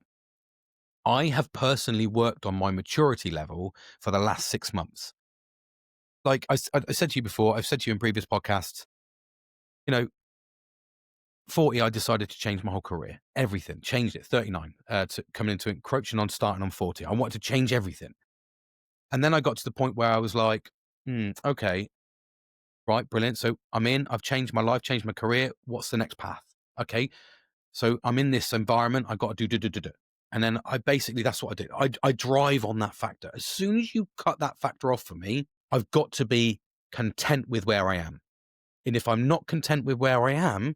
I have personally worked on my maturity level for the last 6 months. Like I said to you before, I've said to you in previous podcasts, 40, I decided to change my whole career. Everything. Changed it. 39, to coming into encroaching on starting on 40. I wanted to change everything. And then I got to the point where I was like, okay, right, brilliant. So I've changed my life, changed my career. What's the next path? Okay. So I'm in this environment. I got to do. And then that's what I did. I drive on that factor. As soon as you cut that factor off for me, I've got to be content with where I am. And if I'm not content with where I am,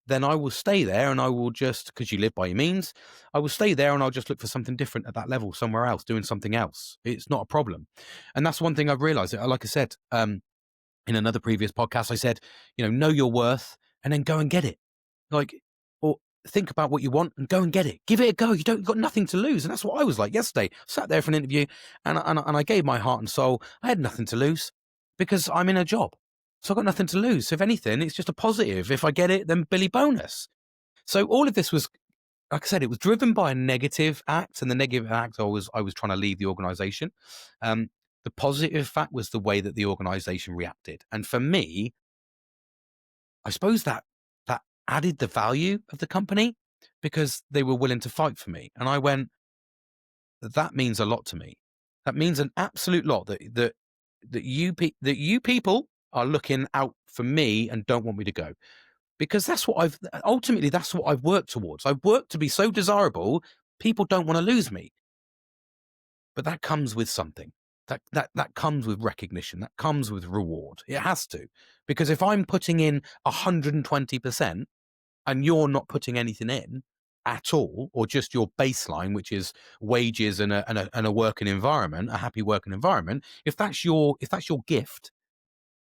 then I will stay there and I will just, because you live by your means, I will stay there and I'll just look for something different at that level, somewhere else, doing something else. It's not a problem. And that's one thing I've realized. Like I said, in another previous podcast, I said, know your worth and then go and get it. Like, or think about what you want and go and get it. Give it a go. You've got nothing to lose. And that's what I was like yesterday. Sat there for an interview and I gave my heart and soul. I had nothing to lose because I'm in a job. So I've got nothing to lose. So if anything, it's just a positive. If I get it, then Billy bonus. So all of this was, like I said, it was driven by a negative act, and the negative act I was trying to leave the organization. The positive fact was the way that the organization reacted. And for me, I suppose that added the value of the company because they were willing to fight for me. And I went, that means a lot to me. That means an absolute lot that you people are looking out for me and don't want me to go. Because that's what I've worked towards. I've worked to be so desirable, people don't want to lose me. But that comes with something. That comes with recognition. That comes with reward. It has to. Because if I'm putting in 120% and you're not putting anything in at all, or just your baseline, which is wages and a working environment, a happy working environment, if that's your gift,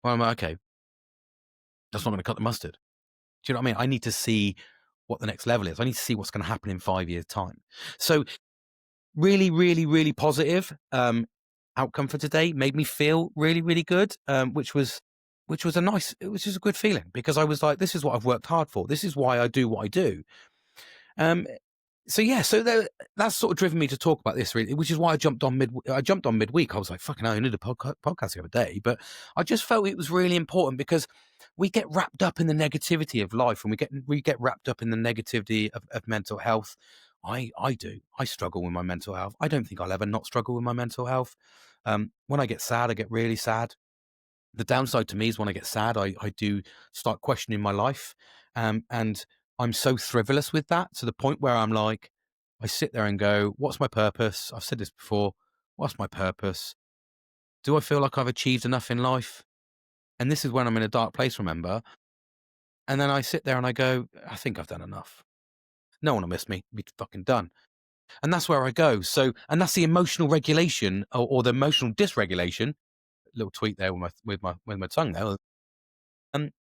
well, I'm like, okay, that's not going to cut the mustard. Do you know what I mean? I need to see what the next level is. I need to see what's going to happen in 5 years' time. So really, really, really positive outcome for today. Made me feel really, really good, which was a good feeling, because I was like, this is what I've worked hard for. This is why I do what I do. So that's sort of driven me to talk about this, really, which is why I jumped on midweek. I was like, fucking hell, I need a podcast the other day, but I just felt it was really important because we get wrapped up in the negativity of life, and we get wrapped up in the negativity of mental health. I do. I struggle with my mental health. I don't think I'll ever not struggle with my mental health. When I get sad, I get really sad. The downside to me is when I get sad, I do start questioning my life. And I'm so frivolous with that, to the point where I'm like, I sit there and go, what's my purpose? I've said this before. What's my purpose? Do I feel like I've achieved enough in life? And this is when I'm in a dark place, remember? And then I sit there and I go, I think I've done enough. No one will miss me. Be fucking done. And that's where I go. So, and that's the emotional regulation, or the emotional dysregulation. Little tweet there with my tongue there.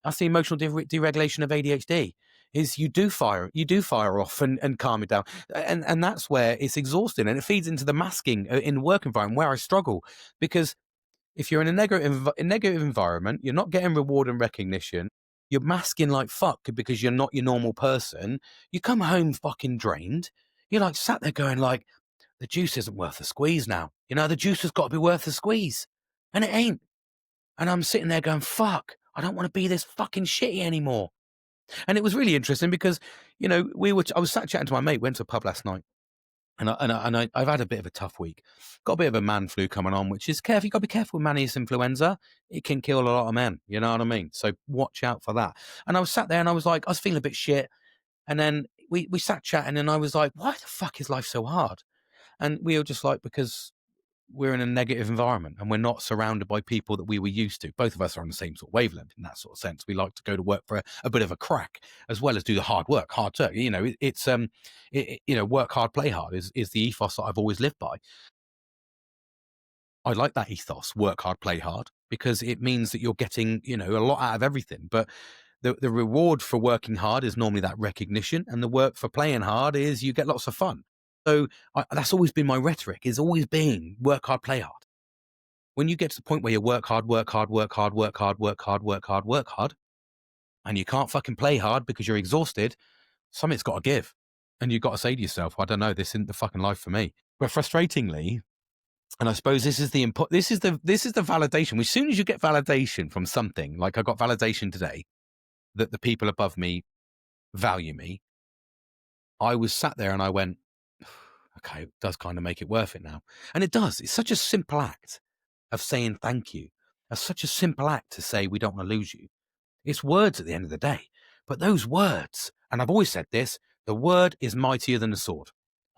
That's the emotional deregulation of ADHD. Is you do fire off and calm it down, and that's where it's exhausting, and it feeds into the masking in the work environment where I struggle, because if you're in a negative environment, you're not getting reward and recognition. You're masking like fuck because you're not your normal person. You come home fucking drained. You're like sat there going like, the juice isn't worth the squeeze now. The juice has got to be worth the squeeze, and it ain't. And I'm sitting there going, fuck, I don't want to be this fucking shitty anymore. And it was really interesting because, I was sat chatting to my mate, went to a pub last night. And I've had a bit of a tough week. Got a bit of a man flu coming on, which is careful. You've got to be careful with manius influenza. It can kill a lot of men. You know what I mean? So watch out for that. And I was sat there and I was like, I was feeling a bit shit. And then we sat chatting and I was like, why the fuck is life so hard? And we were just like, because we're in a negative environment and we're not surrounded by people that we were used to. Both of us are on the same sort of wavelength in that sort of sense. We like to go to work for a bit of a crack, as well as do the hard work. It's work hard, play hard is the ethos that I've always lived by. I like that ethos, work hard, play hard, because it means that you're getting, a lot out of everything. But the reward for working hard is normally that recognition, and the work for playing hard is you get lots of fun. So that's always been my rhetoric, is always being work hard, play hard. When you get to the point where you work hard, and you can't fucking play hard because you're exhausted, something's got to give. And you've got to say to yourself, I don't know, this isn't the fucking life for me. But frustratingly, and I suppose this is the validation. As soon as you get validation from something, like I got validation today that the people above me value me, I was sat there and I went, okay, it does kind of make it worth it now. And it does. It's such a simple act of saying thank you. It's such a simple act to say we don't want to lose you. It's words at the end of the day. But those words, and I've always said this, the word is mightier than the sword.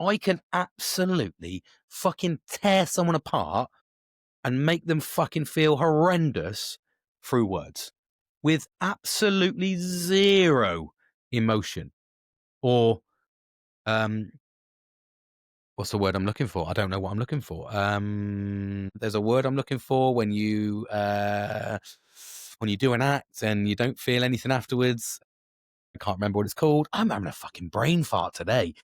I can absolutely fucking tear someone apart and make them fucking feel horrendous through words with absolutely zero emotion, or what's the word I'm looking for? I don't know what I'm looking for. There's a word I'm looking for when you do an act and you don't feel anything afterwards. I can't remember what it's called. I'm having a fucking brain fart today.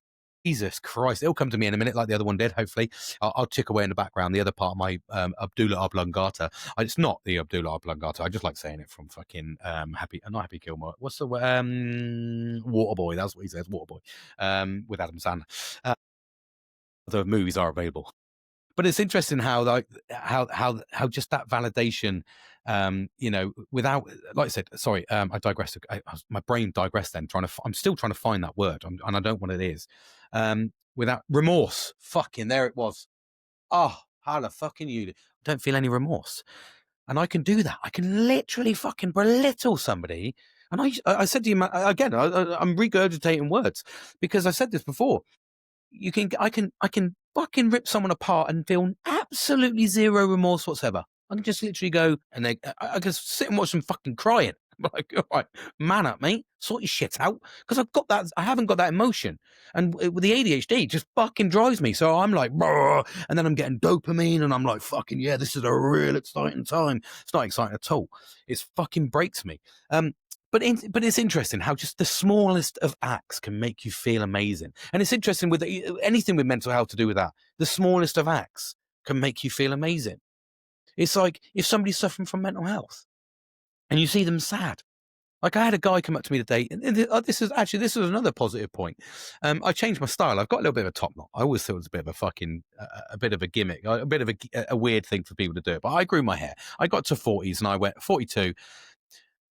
Jesus Christ. It'll come to me in a minute like the other one did, hopefully. I'll tick away in the background. The other part of my Abdullah Oblongata. It's not the Abdullah Oblongata. I just like saying it from fucking not Happy Gilmore. What's the Waterboy? That's what he says, Waterboy, with Adam Sandler. The movies are available. But it's interesting how how just that validation, without, like I said, sorry, I digressed. My brain digressed then. I'm still trying to find that word, and I don't know what it is. Without remorse, fucking there it was. Oh, how the fucking you don't feel any remorse, and I can do that. I can literally fucking belittle somebody. And I said to you again, I'm regurgitating words because I said this before. I can fucking rip someone apart and feel absolutely zero remorse whatsoever. I can just literally go and I can sit and watch them fucking crying. I'm like, all right, man up, mate, sort your shit out, because I haven't got that emotion, and with the ADHD, it just fucking drives me. So I'm like, and then I'm getting dopamine, and I'm like, fucking yeah, this is a real exciting time. It's not exciting at all. It fucking breaks me. But it's interesting how just the smallest of acts can make you feel amazing. And it's interesting with anything with mental health to do with that. The smallest of acts can make you feel amazing. It's like if somebody's suffering from mental health and you see them sad. Like I had a guy come up to me today, and this is another positive point. I changed my style. I've got a little bit of a top knot. I always thought it was a bit of a fucking, a bit of a gimmick, a bit of a weird thing for people to do. But I grew my hair. I got to 40s and I went 42.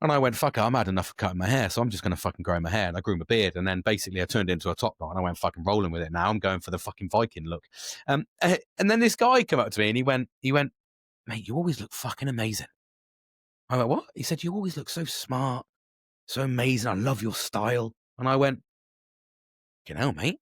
And I went, fuck it, I'm had enough of cutting my hair, so I'm just going to fucking grow my hair. And I grew my beard, and then basically I turned it into a top knot, and I went fucking rolling with it now. I'm going for the fucking Viking look. And then this guy came up to me, and he went, mate, you always look fucking amazing. I went, what? He said, you always look so smart, so amazing. I love your style. And I went, you know, mate.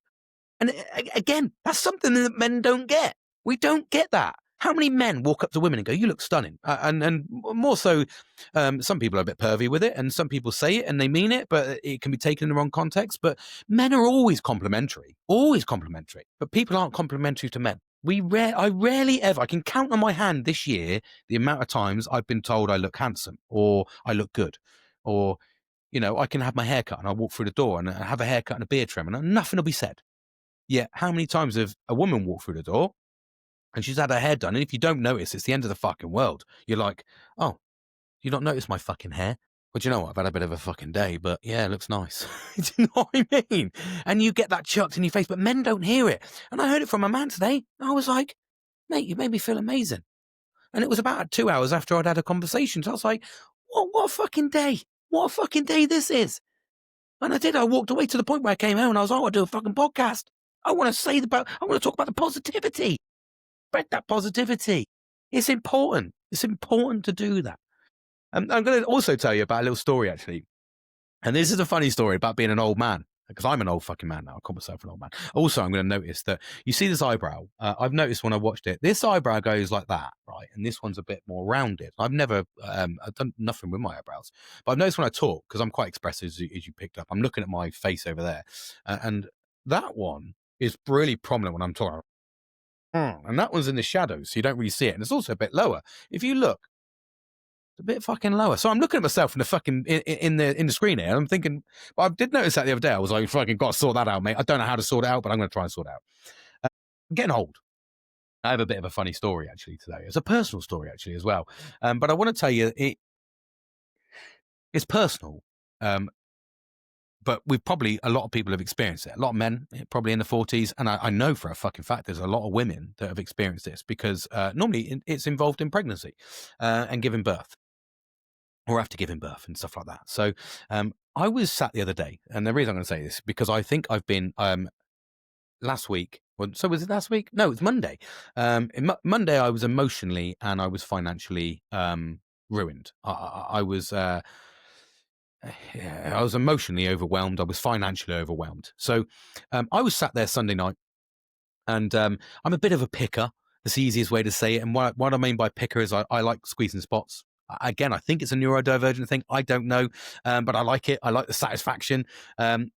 And again, that's something that men don't get. We don't get that. How many men walk up to women and go, you look stunning? And more so, some people are a bit pervy with it, and some people say it and they mean it, but it can be taken in the wrong context. But men are always complimentary, but people aren't complimentary to men. I rarely ever, I can count on my hand this year the amount of times I've been told I look handsome or I look good, or, I can have my hair cut and I'll walk through the door and have a haircut and a beard trim and nothing will be said. Yet, how many times have a woman walked through the door and she's had her hair done, and if you don't notice, it's the end of the fucking world. You're like, oh, you don't notice my fucking hair? Well, do you know what? I've had a bit of a fucking day, but yeah, it looks nice. Do you know what I mean? And you get that chucked in your face, but men don't hear it. And I heard it from a man today. I was like, mate, you made me feel amazing. And it was about 2 hours after I'd had a conversation. So I was like, what a fucking day. What a fucking day this is. And I did. I walked away to the point where I came home and I was like, I want to do a fucking podcast. I want to talk about the positivity. Spread that positivity. It's important. It's important to do that. I'm going to also tell you about a little story, actually. And this is a funny story about being an old man, because I'm an old fucking man now. I call myself an old man. Also, I'm going to notice that you see this eyebrow. I've noticed when I watched it, this eyebrow goes like that, right? And this one's a bit more rounded. I've done nothing with my eyebrows. But I've noticed when I talk, because I'm quite expressive, as you picked up, I'm looking at my face over there. And that one is really prominent when I'm talking. And that one's in the shadows, so you don't really see it. And it's also a bit lower. If you look, it's a bit fucking lower. So I'm looking at myself in the fucking in the screen here, and I'm thinking, but I did notice that the other day. I was like, fucking got to sort that out, mate. I don't know how to sort it out, but I'm going to try and sort it out. I'm getting old. I have a bit of a funny story actually today. It's a personal story actually as well. But I want to tell you it's personal. But a lot of people have experienced it. A lot of men, probably in the 40s. And I know for a fucking fact there's a lot of women that have experienced this, because normally it's involved in pregnancy and giving birth, or after giving birth and stuff like that. So I was sat the other day, and the reason I'm going to say this, because I think I've been last week. So was it last week? No, it's Monday. Monday I was emotionally and I was financially ruined. I was... I was emotionally overwhelmed. I was financially overwhelmed. So I was sat there Sunday night, and I'm a bit of a picker. That's the easiest way to say it. And what I mean by picker is I like squeezing spots. Again, I think it's a neurodivergent thing. I don't know, but I like it. I like the satisfaction. Um,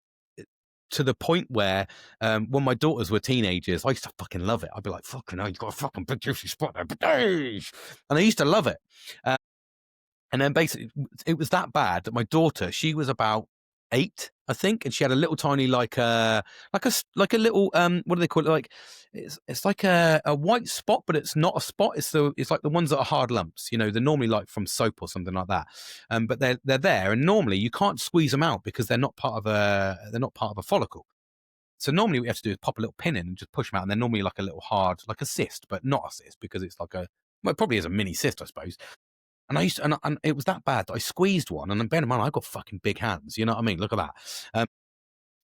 to the point where when my daughters were teenagers, I used to fucking love it. I'd be like, fucking hell, you've got a fucking big juicy spot there. And I used to love it. And then basically it was that bad that my daughter, she was about 8, I think, and she had a little tiny like a little what do they call it? Like it's like a white spot, but it's not a spot. It's like the ones that are hard lumps. They're normally like from soap or something like that. But they're there, and normally you can't squeeze them out because they're not part of a follicle. So normally what you have to do is pop a little pin in and just push them out, and they're normally like a little hard, like a cyst, but not a cyst because it's like it probably is a mini cyst, I suppose. And I used to, and it was that bad that I squeezed one, and then bear in mind, I've got fucking big hands. You know what I mean? Look at that.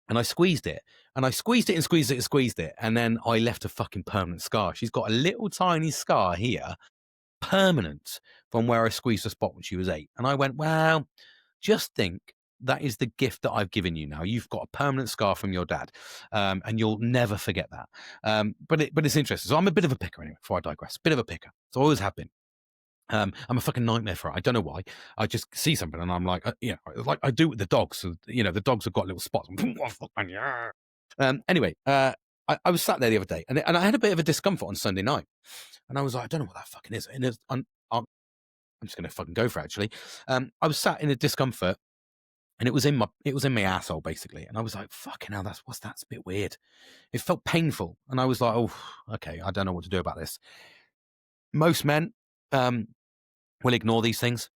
And I squeezed it, and I squeezed it and squeezed it and squeezed it, and then I left a fucking permanent scar. She's got a little tiny scar here, permanent, from where I squeezed the spot when she was 8. And I went, well, just think that is the gift that I've given you now. You've got a permanent scar from your dad, and you'll never forget that. But it's interesting. So I'm a bit of a picker anyway, before I digress. Bit of a picker. So I always have been. I'm a fucking nightmare for it. I don't know why. I just see something and I'm like, like I do with the dogs. So, the dogs have got little spots. Anyway, I was sat there the other day and I had a bit of a discomfort on Sunday night. And I was like, I don't know what that fucking is. And I'm just going to fucking go for it, actually. I was sat in a discomfort and it was in my asshole, basically. And I was like, fucking hell, what's that? It's a bit weird. It felt painful. And I was like, oh, okay, I don't know what to do about this. Most men, will ignore these things.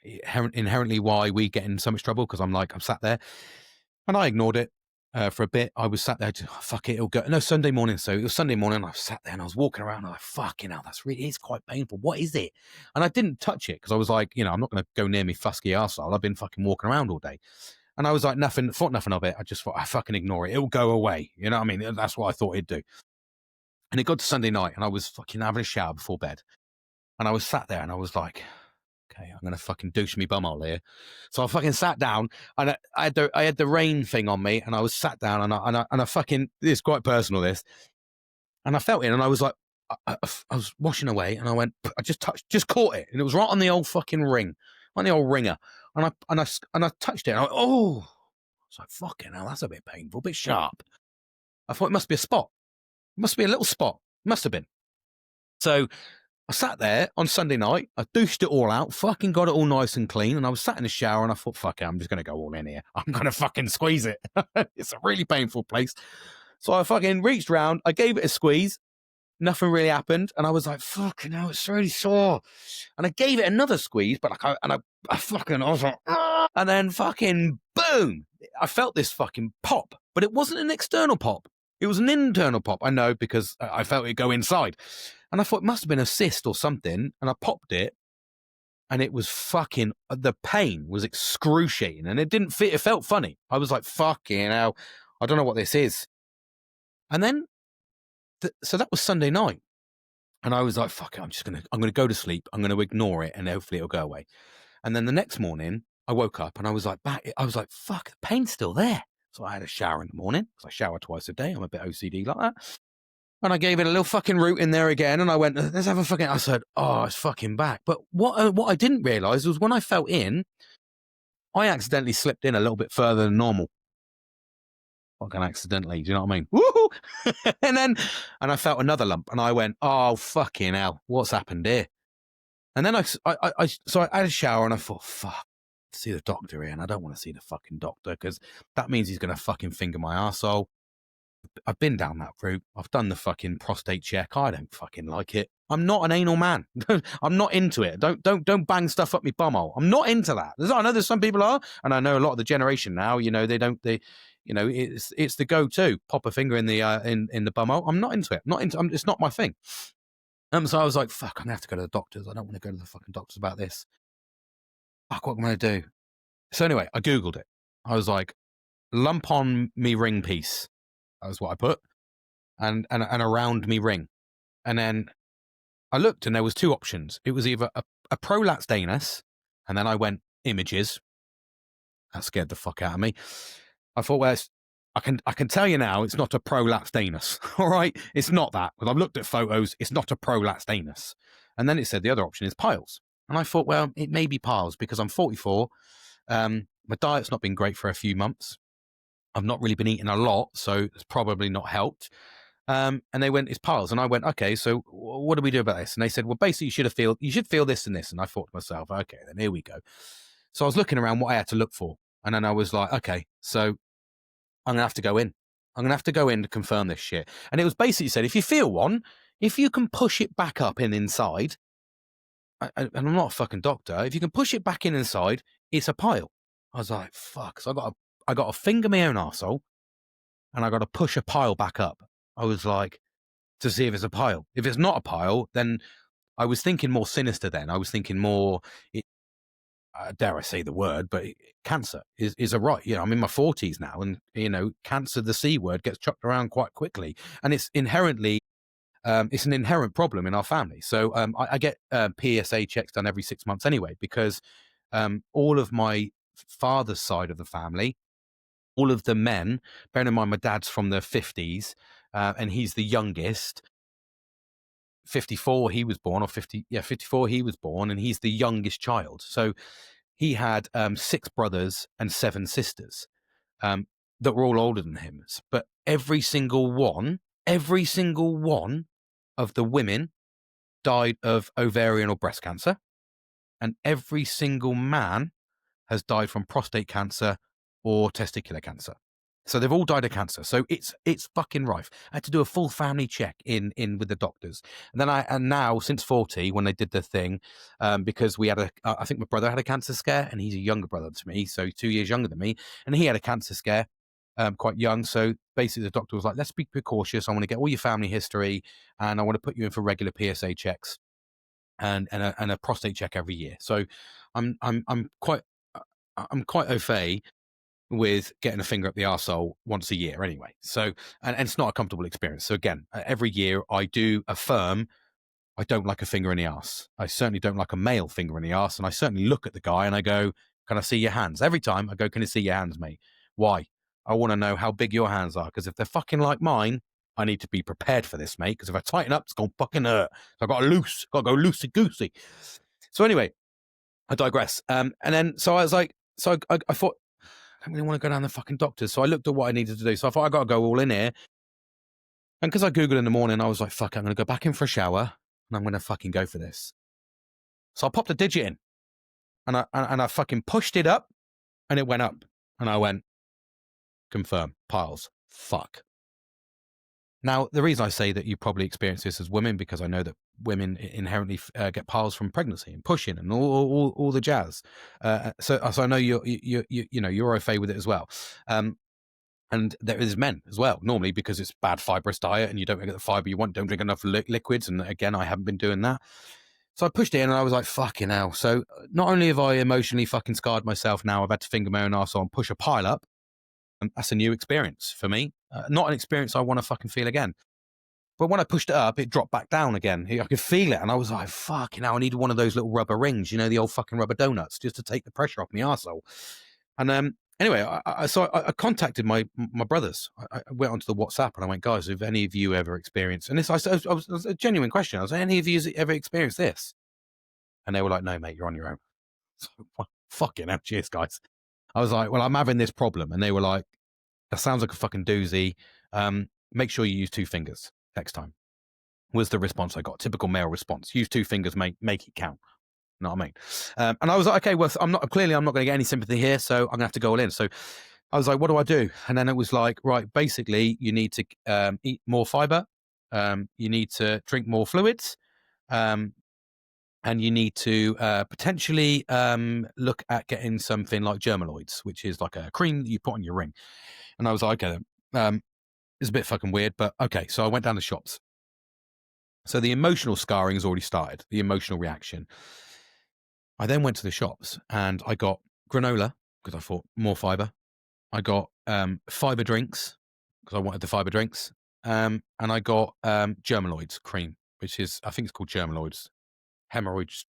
Inherently why we get in so much trouble, because I'm sat there and I ignored it for a bit. I was sat there, fuck it, it'll go. No, Sunday morning. So it was Sunday morning. I sat there and I was walking around. And I'm like, fucking hell, it's quite painful. What is it? And I didn't touch it because I was like, I'm not going to go near me fusky arsehole. I've been fucking walking around all day. And I was like, thought nothing of it. I just thought, I fucking ignore it. It'll go away. You know what I mean? That's what I thought it'd do. And it got to Sunday night and I was fucking having a shower before bed. And I was sat there and I was like, okay, I'm going to fucking douche me bumhole here. So I fucking sat down and I had the rain thing on me and I was sat down and I fucking, this is quite personal, this. And I felt it and I was like, I was washing away and I went, I just caught it. And it was right on the old fucking ring, on the old ringer. And I touched it and I went, oh, I was like, fucking hell, that's a bit painful, a bit sharp. I thought it must be a spot. It must be a little spot. Must have been. So I sat there on Sunday night, I douched it all out, fucking got it all nice and clean, and I was sat in the shower and I thought, fuck it, I'm just going to go all in here. I'm going to fucking squeeze it. It's a really painful place. So I fucking reached round, I gave it a squeeze, nothing really happened, and I was like, fucking hell, it's really sore. And I gave it another squeeze, but I was like, ah! And then fucking boom, I felt this fucking pop, but it wasn't an external pop. It was an internal pop. I know, because I felt it go inside. And I thought it must have been a cyst or something. And I popped it. And it was fucking, the pain was excruciating. And it didn't fit. It felt funny. I was like, fucking hell, I don't know what this is. And then, so that was Sunday night. And I was like, fuck it, I'm going to go to sleep. I'm going to ignore it. And hopefully it'll go away. And then the next morning, I woke up and I was like, fuck, the pain's still there. So I had a shower in the morning, because I shower twice a day. I'm a bit OCD like that. And I gave it a little fucking root in there again. And I went, let's have a fucking, I said, oh, it's fucking back. But what I didn't realize was when I felt in, I accidentally slipped in a little bit further than normal. Fucking accidentally, do you know what I mean? Woohoo! and I felt another lump and I went, oh, fucking hell, what's happened here? And then so I had a shower and I thought, fuck. See the doctor here, and I don't want to see the fucking doctor because that means he's going to fucking finger my arsehole. I've been down that route. I've done the fucking prostate check. I don't fucking like it. I'm not an anal man. I'm not into it. Don't bang stuff up me bumhole. I'm not into that. I know there's some people are, and I know a lot of the generation now. It's the go-to. Pop a finger in the in the bumhole. I'm not into it. It's not my thing. So I was like, fuck. I'm gonna have to go to the doctors. I don't want to go to the fucking doctors about this. Fuck, what am I going to do? So anyway, I Googled it. I was like, lump on me ring piece. That was what I put. And around me ring. And then I looked and there was 2 options. It was either a prolapsed anus, and then I went images. That scared the fuck out of me. I thought, well, I can tell you now, it's not a prolapsed anus. All right? It's not that. Because I've looked at photos, it's not a prolapsed anus. And then it said the other option is piles. And I thought, well, it may be piles because I'm 44. My diet's not been great for a few months. I've not really been eating a lot, so it's probably not helped. And they went, it's piles. And I went, okay, so what do we do about this? And they said, well, basically you should feel this and this. And I thought to myself, okay, then here we go. So I was looking around what I had to look for. And then I was like, okay, so I'm going to have to go in. I'm going to have to go in to confirm this shit. And it was basically said, if you feel one, if you can push it back up in inside, and I'm not a fucking doctor, if you can push it back in inside, it's a pile. I was like, fuck. So I got to finger my own arsehole and I got to push a pile back up. I was like, to see if it's a pile. If it's not a pile, then I was thinking more sinister then. I was thinking more, dare I say the word, but cancer is a right. You know, I'm in my 40s now and, you know, cancer, the C word gets chucked around quite quickly. And it's inherently, it's an inherent problem in our family. So I get PSA checks done every 6 months anyway, because all of my father's side of the family, all of the men, bearing in mind my dad's from the 50s and he's the youngest. 54 he was born, or 54 he was born, and he's the youngest child. So he had 6 brothers and 7 sisters that were all older than him. But every single one of the women died of ovarian or breast cancer, and every single man has died from prostate cancer or testicular cancer. So they've all died of cancer. So it's fucking rife. I had to do a full family check in with the doctors. And then and now since 40, when they did the thing, because we had I think my brother had a cancer scare, and he's a younger brother to me, so 2 years younger than me, and he had a cancer scare quite young. So basically the doctor was like, let's be precautious. I want to get all your family history, and I want to put you in for regular PSA checks and a prostate check every year. So I'm quite au fait with getting a finger up the arsehole once a year anyway. So, and it's not a comfortable experience. So again, every year I do affirm I don't like a finger in the arse. I certainly don't like a male finger in the arse. And I certainly look at the guy and I go, can I see your hands? Every time I go, can I see your hands, mate? Why? I want to know how big your hands are. Because if they're fucking like mine, I need to be prepared for this, mate. Because if I tighten up, it's going to fucking hurt. So I've got to go loosey-goosey. So anyway, I digress. And then, so I was like, so I thought, I don't really want to go down the fucking doctors. So I looked at what I needed to do. So I thought, I got to go all in here. And because I Googled in the morning, I was like, fuck, I'm going to go back in for a shower and I'm going to fucking go for this. So I popped a digit in and I fucking pushed it up and it went up. And I went, confirm, piles, fuck. Now, the reason I say that you probably experience this as women, because I know that women inherently get piles from pregnancy and pushing and all the jazz. So I know you're au fait with it as well. And there is men as well, normally, because it's bad fibrous diet and you don't get the fiber you want, don't drink enough liquids. And again, I haven't been doing that. So I pushed it in and I was like, fucking hell. So not only have I emotionally fucking scarred myself now, I've had to finger my own arsehole and push a pile up. And that's a new experience for me. Not an experience I want to fucking feel again. But when I pushed it up, it dropped back down again. I could feel it. And I was like, fucking hell, I needed one of those little rubber rings, you know, the old fucking rubber donuts, just to take the pressure off my arsehole. And anyway, I contacted my brothers. I went onto the WhatsApp and I went, guys, have any of you ever experienced? And this it was a genuine question. I was like, any of you ever experienced this? And they were like, no, mate, you're on your own. So, fucking hell, cheers, guys. I was like, well, I'm having this problem. And they were like, that sounds like a fucking doozy. Make sure you use 2 fingers next time, was the response I got. Typical male response. Use 2 fingers, make it count. You know what I mean? And I was like, okay, well, I'm not going to get any sympathy here, so I'm going to have to go all in. So I was like, what do I do? And then it was like, right, basically, you need to eat more fiber, you need to drink more fluids, and you need to potentially look at getting something like Germaloids, which is like a cream that you put on your ring. And I was like, okay, it's a bit fucking weird, but okay. So I went down the shops. So the emotional scarring has already started, the emotional reaction. I then went to the shops and I got granola because I thought more fiber. I got fiber drinks because I wanted the fiber drinks. And I got Germaloids cream, which is, I think it's called Germaloids.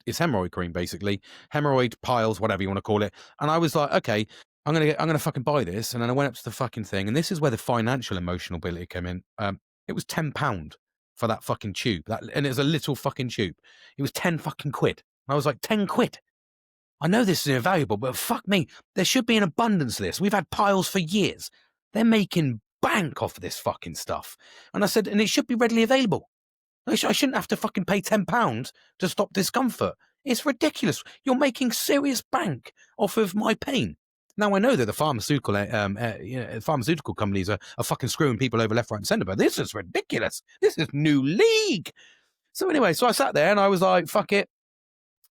It's hemorrhoid cream, basically. Hemorrhoid piles, whatever you want to call it. And I was like, okay, I'm gonna fucking buy this. And then I went up to the fucking thing. And this is where the financial emotional ability came in. It was £10 for that fucking tube. And it was a little fucking tube. It was 10 fucking quid. And I was like, 10 quid. I know this is invaluable, but fuck me, there should be an abundance of this. We've had piles for years. They're making bank off of this fucking stuff. And I said, and it should be readily available. I shouldn't have to fucking pay £10 to stop discomfort. It's ridiculous. You're making serious bank off of my pain. Now, I know that the pharmaceutical companies are fucking screwing people over left, right, and centre, but this is ridiculous. This is new league. So anyway, so I sat there and I was like, fuck it.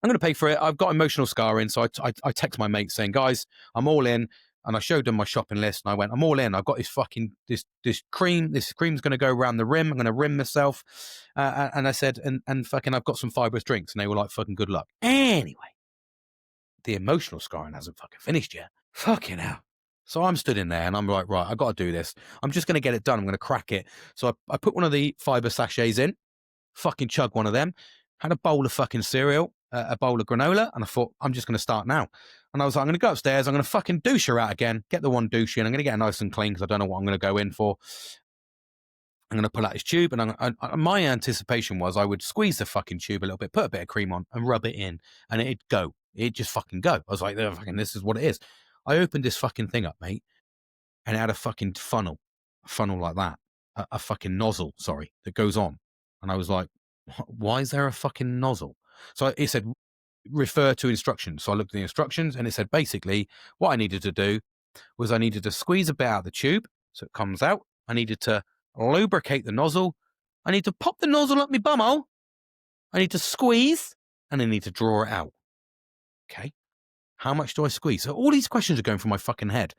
I'm going to pay for it. I've got emotional scarring. So I text my mates saying, guys, I'm all in. And I showed them my shopping list and I went, I'm all in. I've got this fucking, this cream. This cream's going to go around the rim. I'm going to rim myself. And I said, and fucking, I've got some fibrous drinks. And they were like, fucking good luck. Anyway, the emotional scarring hasn't fucking finished yet. Fucking hell. So I'm stood in there and I'm like, right, I got to do this. I'm just going to get it done. I'm going to crack it. So I put one of the fiber sachets in, fucking chug one of them, had a bowl of fucking cereal, a bowl of granola, and I thought, I'm just going to start now. And I was like, I'm going to go upstairs, I'm going to fucking douche her out again, get the one douche in, I'm going to get it nice and clean because I don't know what I'm going to go in for. I'm going to pull out his tube, and my anticipation was I would squeeze the fucking tube a little bit, put a bit of cream on, and rub it in, and it'd go. It'd just fucking go. I was like, oh, fucking, this is what it is. I opened this fucking thing up, mate, and it had a fucking funnel like that, a fucking nozzle, sorry, that goes on. And I was like, why is there a fucking nozzle? So it said, refer to instructions. So I looked at the instructions and it said basically what I needed to do was I needed to squeeze a bit out of the tube so it comes out. I needed to lubricate the nozzle. I need to pop the nozzle up my bumhole. I need to squeeze and I need to draw it out. Okay. How much do I squeeze? So all these questions are going through my fucking head.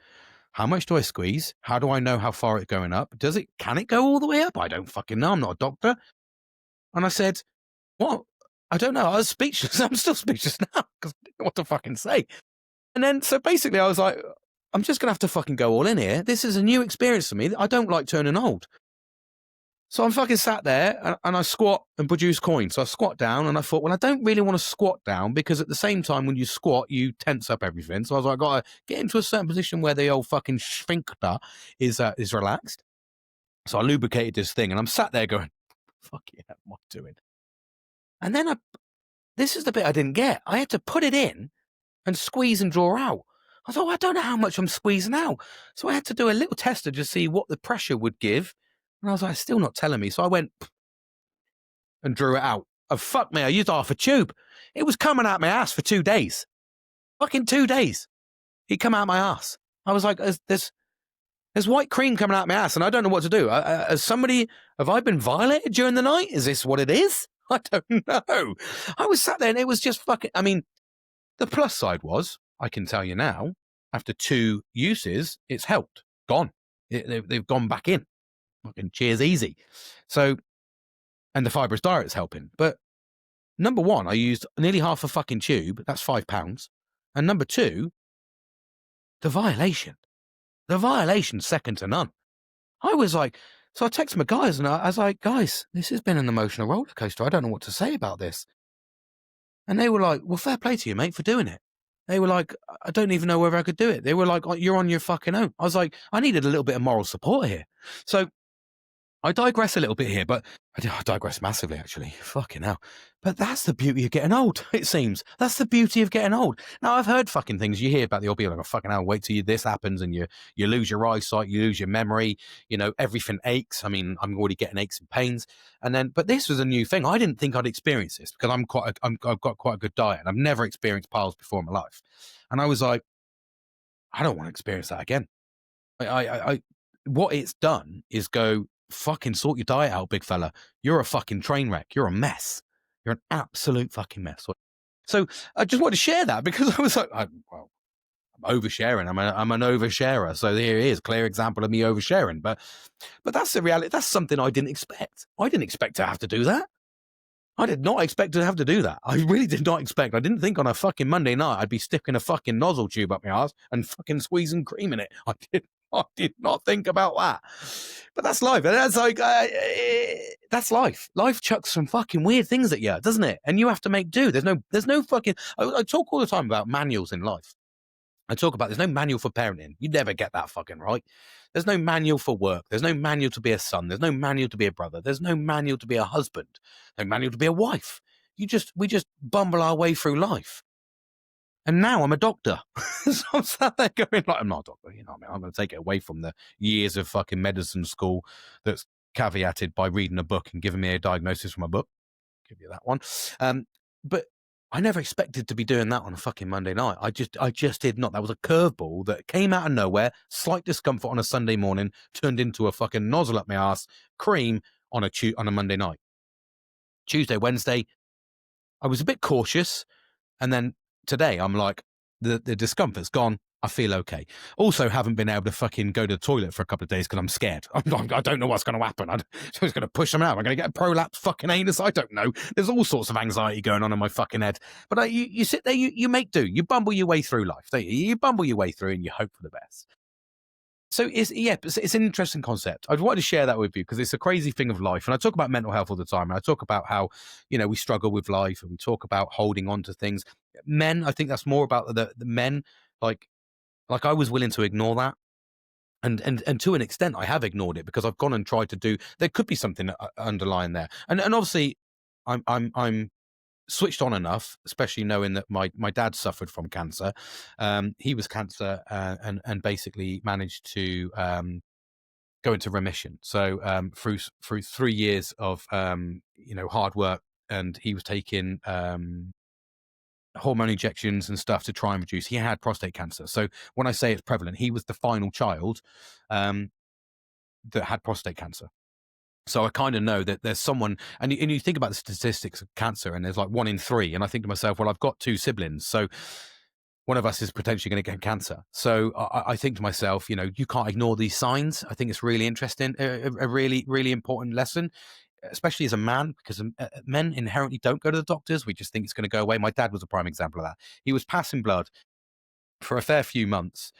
How much do I squeeze? How do I know how far it's going up? Can it go all the way up? I don't fucking know. I'm not a doctor. And I said, what? I don't know. I was speechless. I'm still speechless now because I didn't know what to fucking say. And then, so basically I was like, I'm just going to have to fucking go all in here. This is a new experience for me. I don't like turning old. So I'm fucking sat there and I squat and produce coins. So I squat down and I thought, well, I don't really want to squat down because at the same time when you squat, you tense up everything. So I was like, I got to get into a certain position where the old fucking sphincter is relaxed. So I lubricated this thing and I'm sat there going, fuck yeah, what am I doing? And then this is the bit I didn't get. I had to put it in and squeeze and draw out. I thought, I don't know how much I'm squeezing out. So I had to do a little tester to see what the pressure would give. And I was like, still not telling me. So I went and drew it out. Oh, fuck me, I used half a tube. It was coming out my ass for 2 days. Fucking 2 days. It come out my ass. I was like, there's white cream coming out my ass and I don't know what to do. Have I been violated during the night? Is this what it is? I don't know. I was sat there and it was just fucking, I mean, the plus side was, I can tell you now, after 2 uses, it's helped. Gone. They've gone back in. Fucking cheers easy. So, and the fibrous diet is helping. But number one, I used nearly half a fucking tube. That's £5. And number two, the violation. The violation's second to none. I was like, so I texted my guys and I was like, guys, this has been an emotional roller coaster. I don't know what to say about this. And they were like, well, fair play to you, mate, for doing it. They were like, I don't even know whether I could do it. They were like, oh, you're on your fucking own. I was like, I needed a little bit of moral support here. So I digress a little bit here, but I digress massively, actually. Fucking hell. But that's the beauty of getting old, it seems. That's the beauty of getting old. Now, I've heard fucking things. You hear about the old people like, oh, fucking hell, wait till this happens and you lose your eyesight, you lose your memory, everything aches. I mean, I'm already getting aches and pains. But this was a new thing. I didn't think I'd experience this because I've got quite a good diet and I've never experienced piles before in my life. And I was like, I don't want to experience that again. What it's done is go, fucking sort your diet out, big fella. You're a fucking train wreck. You're a mess. You're an absolute fucking mess. So I just wanted to share that because I was like, I'm oversharing. I'm an oversharer. So here it is, clear example of me oversharing. But that's the reality. That's something I didn't expect. I didn't expect to have to do that. I did not expect to have to do that. I really did not expect. I didn't think on a fucking Monday night I'd be sticking a fucking nozzle tube up my ass and fucking squeezing cream in it. I did not think about that. But that's life. And that's like, that's life. Life chucks some fucking weird things at you, doesn't it? And you have to make do. There's no fucking, I talk all the time about manuals in life. I talk about there's no manual for parenting. You never get that fucking right. There's no manual for work. There's no manual to be a son. There's no manual to be a brother. There's no manual to be a husband. No manual to be a wife. we just bumble our way through life. And now I'm a doctor. So I'm sat there going, like, I'm not a doctor, you know what I mean? I'm going to take it away from the years of fucking medicine school that's caveated by reading a book and giving me a diagnosis from a book. Give you that one. But I never expected to be doing that on a fucking Monday night. I just did not. That was a curveball that came out of nowhere. Slight discomfort on a Sunday morning turned into a fucking nozzle up my ass, cream on a Monday night. Tuesday, Wednesday, I was a bit cautious. And then today I'm like, the discomfort's gone. I feel okay. Also, haven't been able to fucking go to the toilet for a couple of days because I'm scared. I don't know what's going to happen. I'm just going to push them out. I'm going to get a prolapse fucking anus. I don't know. There's all sorts of anxiety going on in my fucking head. But you sit there, you make do. You bumble your way through life, don't you? You bumble your way through and you hope for the best. So it's an interesting concept. I'd want to share that with you because it's a crazy thing of life. And I talk about mental health all the time. And I talk about how, we struggle with life and we talk about holding on to things. Men, I think that's more about the men. Like I was willing to ignore that. And to an extent, I have ignored it because I've gone and tried to do, there could be something underlying there. And obviously I'm switched on enough, especially knowing that my dad suffered from cancer. He was cancer and basically managed to go into remission. So through 3 years of hard work, and he was taking hormone injections and stuff to try and reduce. He had prostate cancer. So when I say it's prevalent, he was the final child that had prostate cancer. So I kind of know that there's someone, and you think about the statistics of cancer, and there's like 1 in 3. And I think to myself, well, I've got 2 siblings. So one of us is potentially going to get cancer. So I think to myself, you can't ignore these signs. I think it's really interesting, a really, really important lesson, especially as a man, because men inherently don't go to the doctors. We just think it's going to go away. My dad was a prime example of that. He was passing blood for a fair few months.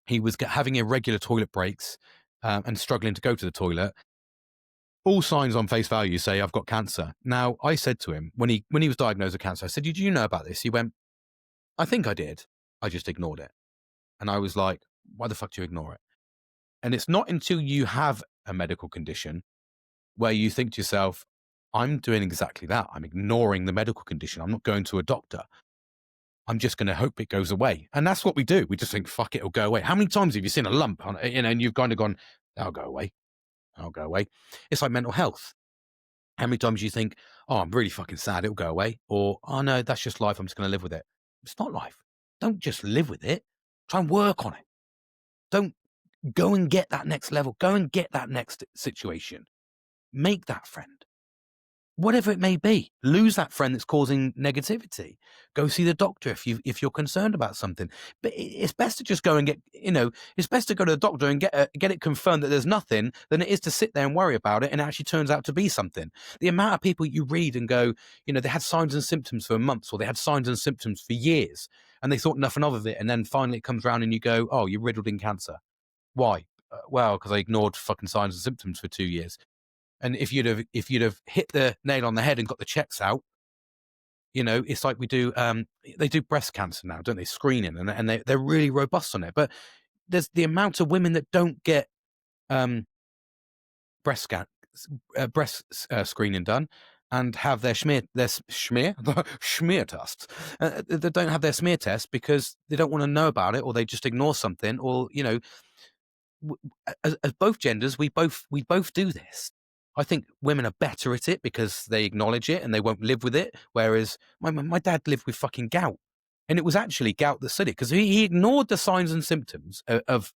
He was having irregular toilet breaks and struggling to go to the toilet. All signs on face value say I've got cancer. Now, I said to him when he was diagnosed with cancer, I said, did you know about this? He went, I think I did. I just ignored it. And I was like, why the fuck do you ignore it? And it's not until you have a medical condition where you think to yourself, I'm doing exactly that. I'm ignoring the medical condition. I'm not going to a doctor. I'm just going to hope it goes away. And that's what we do. We just think, fuck it, it'll go away. How many times have you seen a lump on, and you've kind of gone, that'll go away. I'll go away. It's like mental health. How many times you think, oh, I'm really fucking sad, it'll go away? Or, oh no, that's just life, I'm just going to live with it. It's not life. Don't just live with it. Try and work on it. Don't go and get that next level. Go and get that next situation. Make that friend. Whatever it may be, lose that friend that's causing negativity. Go see the doctor if you're concerned about something. But it's best to just go and get, it's best to go to the doctor and get it confirmed that there's nothing than it is to sit there and worry about it and it actually turns out to be something. The amount of people you read and go, they had signs and symptoms for months, or they had signs and symptoms for years and they thought nothing of it, and then finally it comes around and you go, oh, you're riddled in cancer. Why? Well, because I ignored fucking signs and symptoms for 2 years. And if you'd have hit the nail on the head and got the checks out, it's like we do. They do breast cancer now, don't they? Screening, and they're really robust on it. But there's the amount of women that don't get breast screening done and have their smear test. They don't have their smear test because they don't want to know about it, or they just ignore something, or as both genders, we both do this. I think women are better at it because they acknowledge it and they won't live with it. Whereas my dad lived with fucking gout, and it was actually gout that said it, because he ignored the signs and symptoms of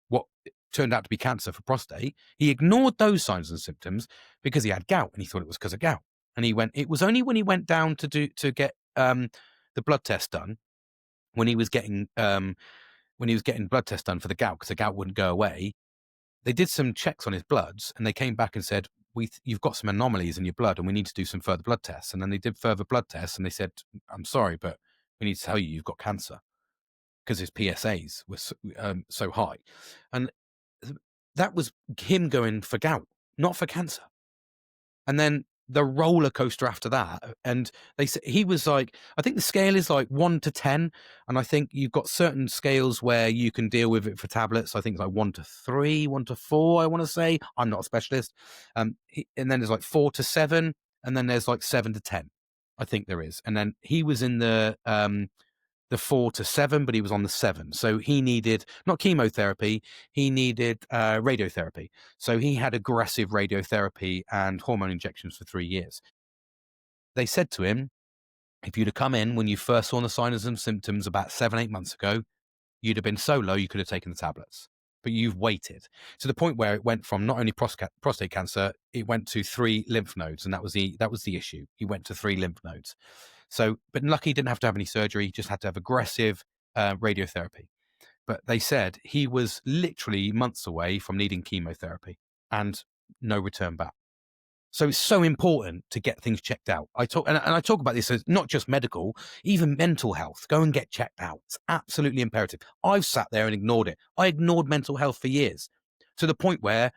what turned out to be cancer for prostate. He ignored those signs and symptoms because he had gout, and he thought it was because of gout. And it was only when he went down to get the blood test done, when he was getting blood tests done for the gout, because the gout wouldn't go away. They did some checks on his bloods and they came back and said, you've got some anomalies in your blood and we need to do some further blood tests. And then they did further blood tests and they said, I'm sorry, but we need to tell you've got cancer, because his PSAs were so high. And that was him going for gout, not for cancer. And then the roller coaster after that. And they said he was like, I think the scale is like 1 to 10. And I think you've got certain scales where you can deal with it for tablets. I think it's like 1 to 3, 1 to 4, I want to say. I'm not a specialist. And then there's like 4 to 7. and then there's like 7 to 10. I think there is. And then he was in the 4 to 7, but he was on the 7. So he needed not chemotherapy, he needed radiotherapy. So he had aggressive radiotherapy and hormone injections for 3 years. They said to him, if you'd have come in when you first saw the signs and symptoms about 7-8 months ago, you'd have been so low you could have taken the tablets. But you've waited to the point where it went from not only prostate cancer, it went to 3 lymph nodes, and that was the issue. He went to 3 lymph nodes. So, but lucky he didn't have to have any surgery. He just had to have aggressive radiotherapy. But they said he was literally months away from needing chemotherapy and no return back. So it's so important to get things checked out. I talk about this as not just medical, even mental health. Go and get checked out. It's absolutely imperative. I've sat there and ignored it. I ignored mental health for years, to the point where,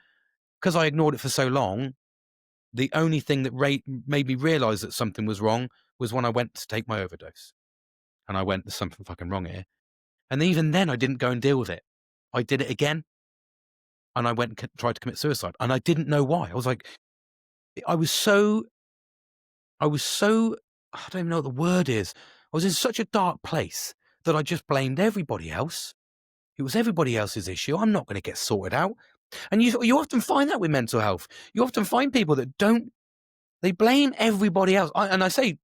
because I ignored it for so long, the only thing that made me realize that something was wrong was when I went to take my overdose. And I went, there's something fucking wrong here. And even then, I didn't go and deal with it. I did it again. And I went and tried to commit suicide. And I didn't know why. I was like, I was so, I don't even know what the word is. I was in such a dark place that I just blamed everybody else. It was everybody else's issue. I'm not going to get sorted out. And you often find that with mental health. You often find people that they blame everybody else. And I say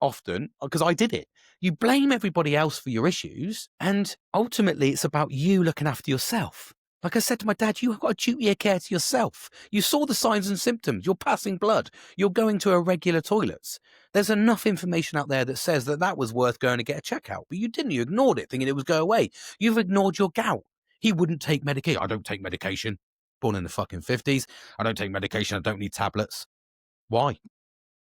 often because I did it. You blame everybody else for your issues, and ultimately it's about you looking after yourself. Like I said to my dad, you have got a duty of care to yourself. You saw the signs and symptoms. You're passing blood. You're going to irregular toilets. There's enough information out there that says that was worth going to get a checkout, but you didn't. You ignored it, thinking it would go away. You've ignored your gout. He wouldn't take medication. I don't take medication. Born in the fucking 50s. I don't take medication. I don't need tablets. Why?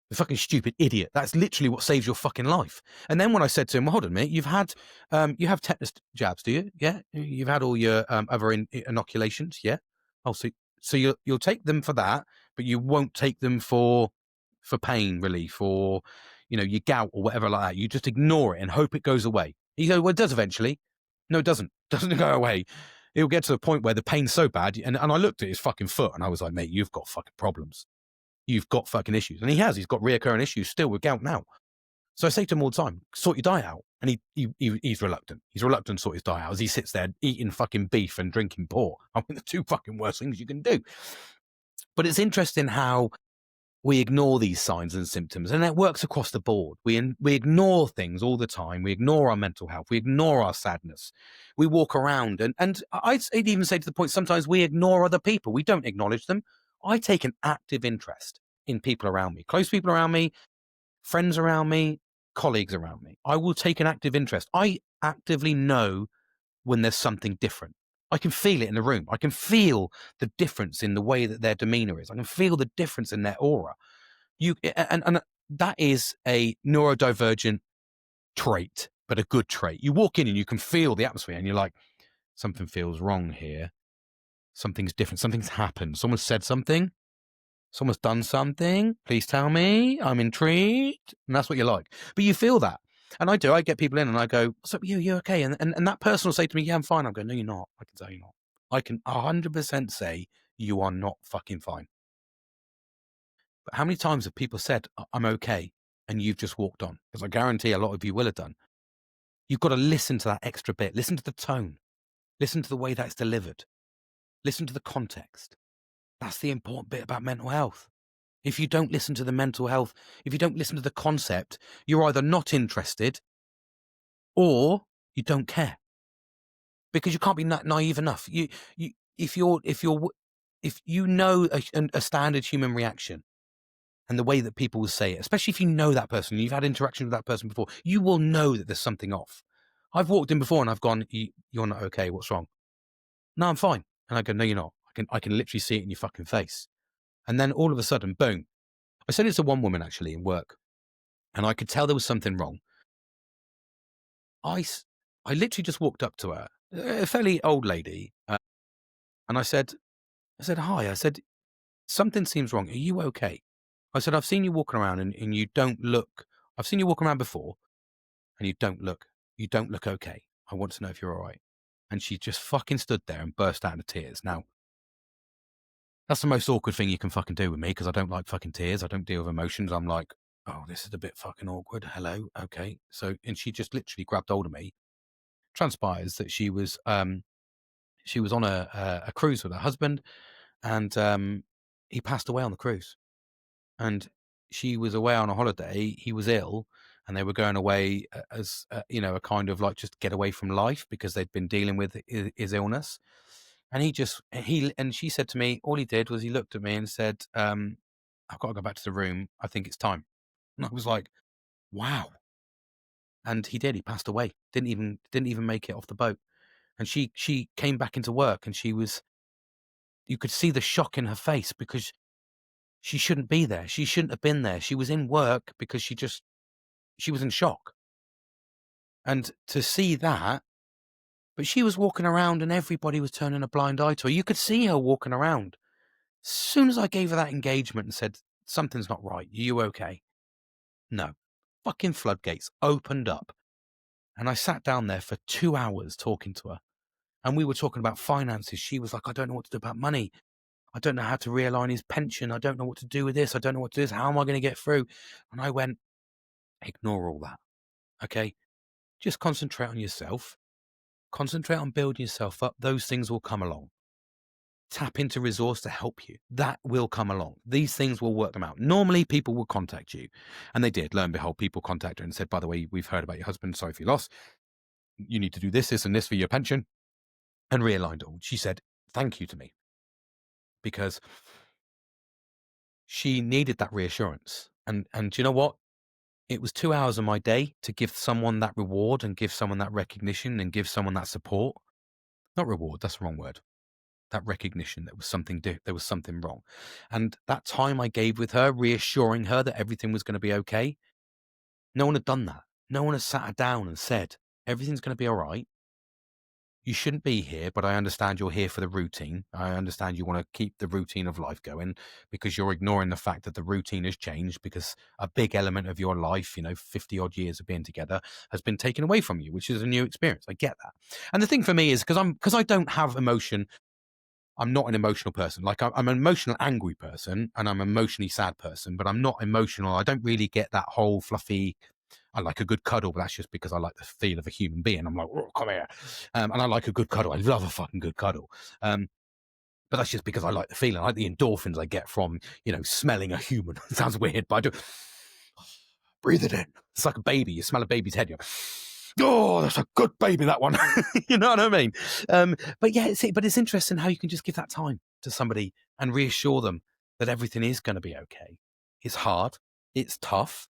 The fucking stupid idiot. That's literally what saves your fucking life. And then when I said to him, well, hold on a minute, you have tetanus jabs, do you? Yeah. You've had all your other inoculations. Yeah. Oh, so you'll take them for that, but you won't take them for pain relief or, your gout or whatever like that. You just ignore it and hope it goes away. He goes, well, it does eventually. No, it doesn't. It doesn't go away. It'll get to the point where the pain's so bad. And I looked at his fucking foot and I was like, mate, you've got fucking problems. You've got fucking issues. And he's got reoccurring issues still with gout now. So I say to him all the time, sort your diet out. And he's reluctant. He's reluctant to sort his diet out as he sits there eating fucking beef and drinking port. I mean, the two fucking worst things you can do. But it's interesting how we ignore these signs and symptoms, and it works across the board. We ignore things all the time. We ignore our mental health. We ignore our sadness. We walk around, and I'd even say to the point, sometimes we ignore other people. We don't acknowledge them. I take an active interest in people around me, close people around me, friends around me, colleagues around me. I will take an active interest. I actively know when there's something different. I can feel it in the room. I can feel the difference in the way that their demeanor is. I can feel the difference in their aura. And that is a neurodivergent trait, but a good trait. You walk in and you can feel the atmosphere and you're like, something feels wrong here. Something's different. Something's happened. Someone said something. Someone's done something. Please tell me. I'm intrigued. And that's what you like. But you feel that. And I do. I get people in and I go, what's up with you? You okay? And that person will say to me, yeah, I'm fine. I'm going, no, you're not. I can say you're not. I can 100% say you are not fucking fine. But how many times have people said, I'm okay, and you've just walked on? Because I guarantee a lot of you will have done. You've got to listen to that extra bit. Listen to the tone. Listen to the way that's delivered. Listen to the context. That's the important bit about mental health. If you don't listen to the mental health, if you don't listen to the concept, you're either not interested or you don't care. Because you can't be naive enough. If you know a standard human reaction and the way that people will say it, especially if you know that person, you've had interaction with that person before, you will know that there's something off. I've walked in before and I've gone, you're not okay. What's wrong? No, I'm fine. And I go, no, you're not. I can literally see it in your fucking face. And then all of a sudden, boom. I said it to one woman actually in work, and I could tell there was something wrong. I literally just walked up to her, a fairly old lady, and I said, hi. I said, something seems wrong. Are you okay? I said, I've seen you walking around and you don't look, I've seen you walking around before and you don't look okay. I want to know if you're all right. And she just fucking stood there and burst out into tears. Now, That's the most awkward thing you can fucking do with me, because I don't like fucking tears. I don't deal with emotions. I'm like, oh, this is a bit fucking awkward. Hello. Okay. So, and she just literally grabbed hold of me. Transpires that she was on a cruise with her husband, and he passed away on the cruise. And she was away on a holiday. He was ill, and they were going away as a kind of like just get away from life, because they'd been dealing with his illness. And she said to me, all he did was he looked at me and said, I've got to go back to the room. I think it's time. And I was like, wow. And he did. He passed away. Didn't even make it off the boat. And she came back into work, and you could see the shock in her face, because she shouldn't be there. She shouldn't have been there. She was in work because she was in shock. And to see that, but she was walking around and everybody was turning a blind eye to her. You could see her walking around. As soon as I gave her that engagement and said, something's not right, are you okay? No. Fucking floodgates opened up. And I sat down there for 2 hours talking to her. And we were talking about finances. She was like, I don't know what to do about money. I don't know how to realign his pension. I don't know what to do with this. I don't know what to do with this. How am I going to get through? And I went, ignore all that. Okay? Just concentrate on yourself. Concentrate on building yourself up. Those things will come along. Tap into resource to help you. That will come along. These things will work them out. Normally, people will contact you. And they did. Lo and behold, people contacted her and said, by the way, we've heard about your husband. Sorry for your loss. You need to do this, this, and this for your pension. And realigned it all. She said, thank you to me. Because she needed that reassurance. And do you know what? It was 2 hours of my day to give someone that reward and give someone that recognition and give someone that support. Not reward, that's the wrong word. That recognition that there was something wrong. And that time I gave with her, reassuring her that everything was going to be okay, no one had done that. No one had sat her down and said, everything's going to be all right. You shouldn't be here, but I understand you're here for the routine. I understand you want to keep the routine of life going, because you're ignoring the fact that the routine has changed, because a big element of your life, 50 odd years of being together, has been taken away from you, which is a new experience. I get that. And the thing for me is, because I don't have emotion, I'm not an emotional person. Like I'm an emotional angry person, and I'm an emotionally sad person, but I'm not emotional. I don't really get that whole fluffy, I like a good cuddle, but that's just because I like the feel of a human being. I'm like, oh, come here. And I like a good cuddle. I love a fucking good cuddle. But that's just because I like the feeling. I like the endorphins I get from, smelling a human. It sounds weird, but I do. Breathe it in. It's like a baby. You smell a baby's head. You're, oh, that's a good baby, that one. You know what I mean? But yeah, but it's interesting how you can just give that time to somebody and reassure them that everything is going to be okay. It's hard. It's tough.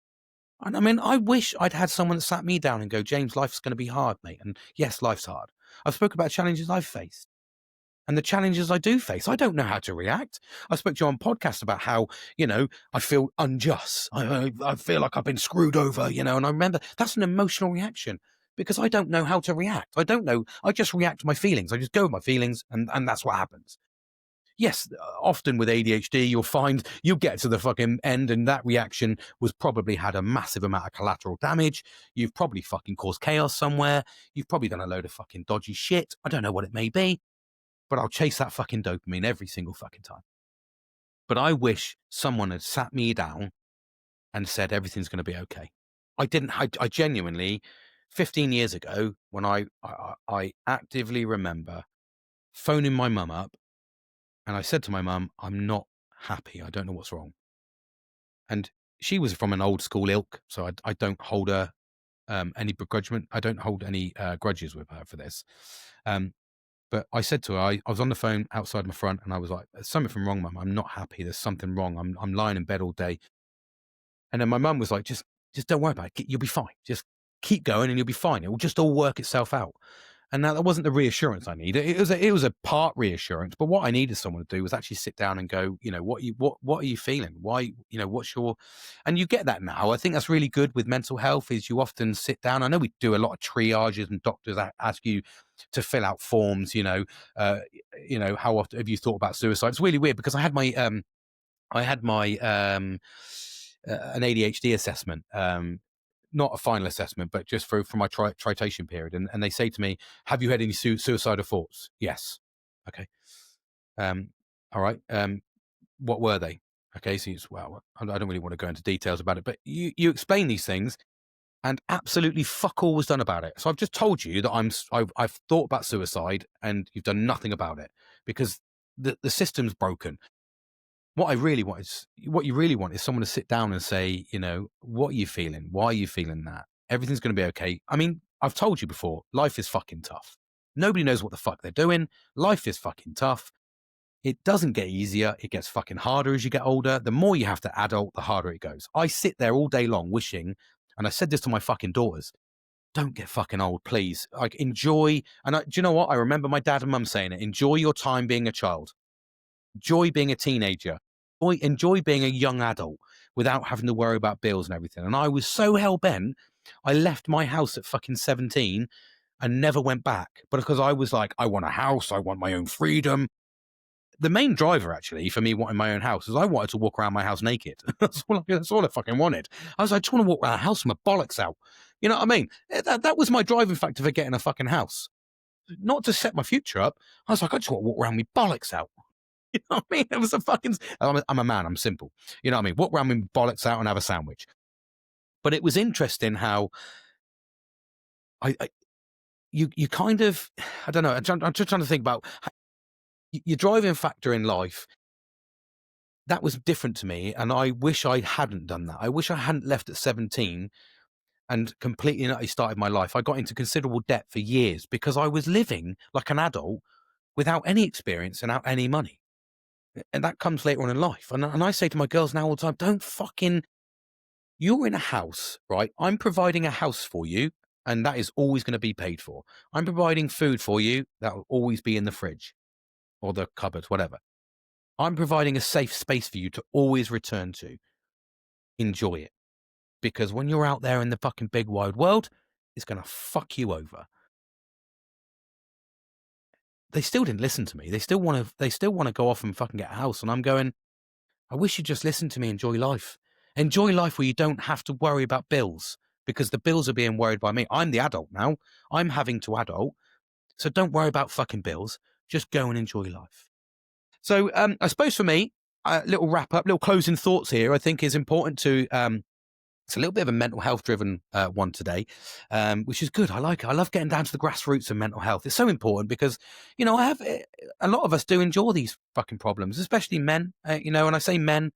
And I mean, I wish I'd had someone that sat me down and go, James, life's going to be hard, mate. And yes, life's hard. I've spoken about challenges I've faced and the challenges I do face. I don't know how to react. I spoke to you on podcast about how, I feel unjust. I feel like I've been screwed over, and I remember that's an emotional reaction because I don't know how to react. I don't know. I just react to my feelings. I just go with my feelings and that's what happens. Yes, often with ADHD, you'll find you get to the fucking end and that reaction was probably had a massive amount of collateral damage. You've probably fucking caused chaos somewhere. You've probably done a load of fucking dodgy shit. I don't know what it may be, but I'll chase that fucking dopamine every single fucking time. But I wish someone had sat me down and said everything's going to be okay. I didn't. I genuinely, 15 years ago, when I actively remember phoning my mum up. And I said to my mum, I'm not happy. I don't know what's wrong. And she was from an old school ilk, so I don't hold her any begrudgement. I don't hold any grudges with her for this. But I said to her, I was on the phone outside my front, and I was like, "There's something wrong, Mum. I'm not happy. There's something wrong. I'm lying in bed all day." And then my mum was like, "Just don't worry about it. You'll be fine. Just keep going, and you'll be fine. It will just all work itself out." And now that wasn't the reassurance I needed. It was a part reassurance, but what I needed someone to do was actually sit down and go, what are you feeling? Why, what's your, and you get that now. I think that's really good with mental health is you often sit down. I know we do a lot of triages and doctors ask you to fill out forms, how often have you thought about suicide? It's really weird because I had my an ADHD assessment, not a final assessment, but just for my tritation period. And they say to me, have you had any suicidal thoughts? Yes. Okay. All right. What were they? Okay, so it's, well, I don't really want to go into details about it, but you explain these things, and absolutely fuck all was done about it. So I've just told you that I've thought about suicide, and you've done nothing about it because the system's broken. What you really want is someone to sit down and say, what are you feeling? Why are you feeling that? Everything's going to be okay. I mean, I've told you before, life is fucking tough. Nobody knows what the fuck they're doing. Life is fucking tough. It doesn't get easier. It gets fucking harder as you get older. The more you have to adult, the harder it goes. I sit there all day long wishing, and I said this to my fucking daughters, don't get fucking old, please. Like, enjoy. And do you know what? I remember my dad and mum saying it. Enjoy your time being a child. Enjoy being a teenager. Enjoy being a young adult without having to worry about bills and everything. And I was so hell bent, I left my house at fucking 17 and never went back. But because I was like, I want a house, I want my own freedom. The main driver, actually, for me wanting my own house is I wanted to walk around my house naked. That's all I fucking wanted. I was like, I just want to walk around the house with my bollocks out. You know what I mean? That was my driving factor for getting a fucking house. Not to set my future up. I was like, I just want to walk around with my bollocks out. You know what I mean? It was a fucking. I'm a man. I'm simple. You know what I mean? Walk around with my bollocks out and have a sandwich. But it was interesting how you kind of, I don't know. I'm just trying to think about your driving factor in life. That was different to me, and I wish I hadn't done that. I wish I hadn't left at 17 and completely and utterly started my life. I got into considerable debt for years because I was living like an adult without any experience and without any money. And that comes later on in life. And I say to my girls now all the time, don't fucking, you're in a house, right? I'm providing a house for you, and that is always going to be paid for. I'm providing food for you that will always be in the fridge or the cupboard, whatever. I'm providing a safe space for you to always return to. Enjoy it. Because when you're out there in the fucking big wide world, it's going to fuck you over. They still didn't listen to me. They still want to go off and fucking get a house. And I'm going, I wish you'd just listen to me. Enjoy life. Enjoy life where you don't have to worry about bills because the bills are being worried by me. I'm the adult now. I'm having to adult. So don't worry about fucking bills. Just go and enjoy life. So I suppose for me, a little wrap up, little closing thoughts here, I think is important to, it's a little bit of a mental health driven one today, which is good. I like it. I love getting down to the grassroots of mental health. It's so important because, I have a lot of us do endure these fucking problems, especially men, and I say men,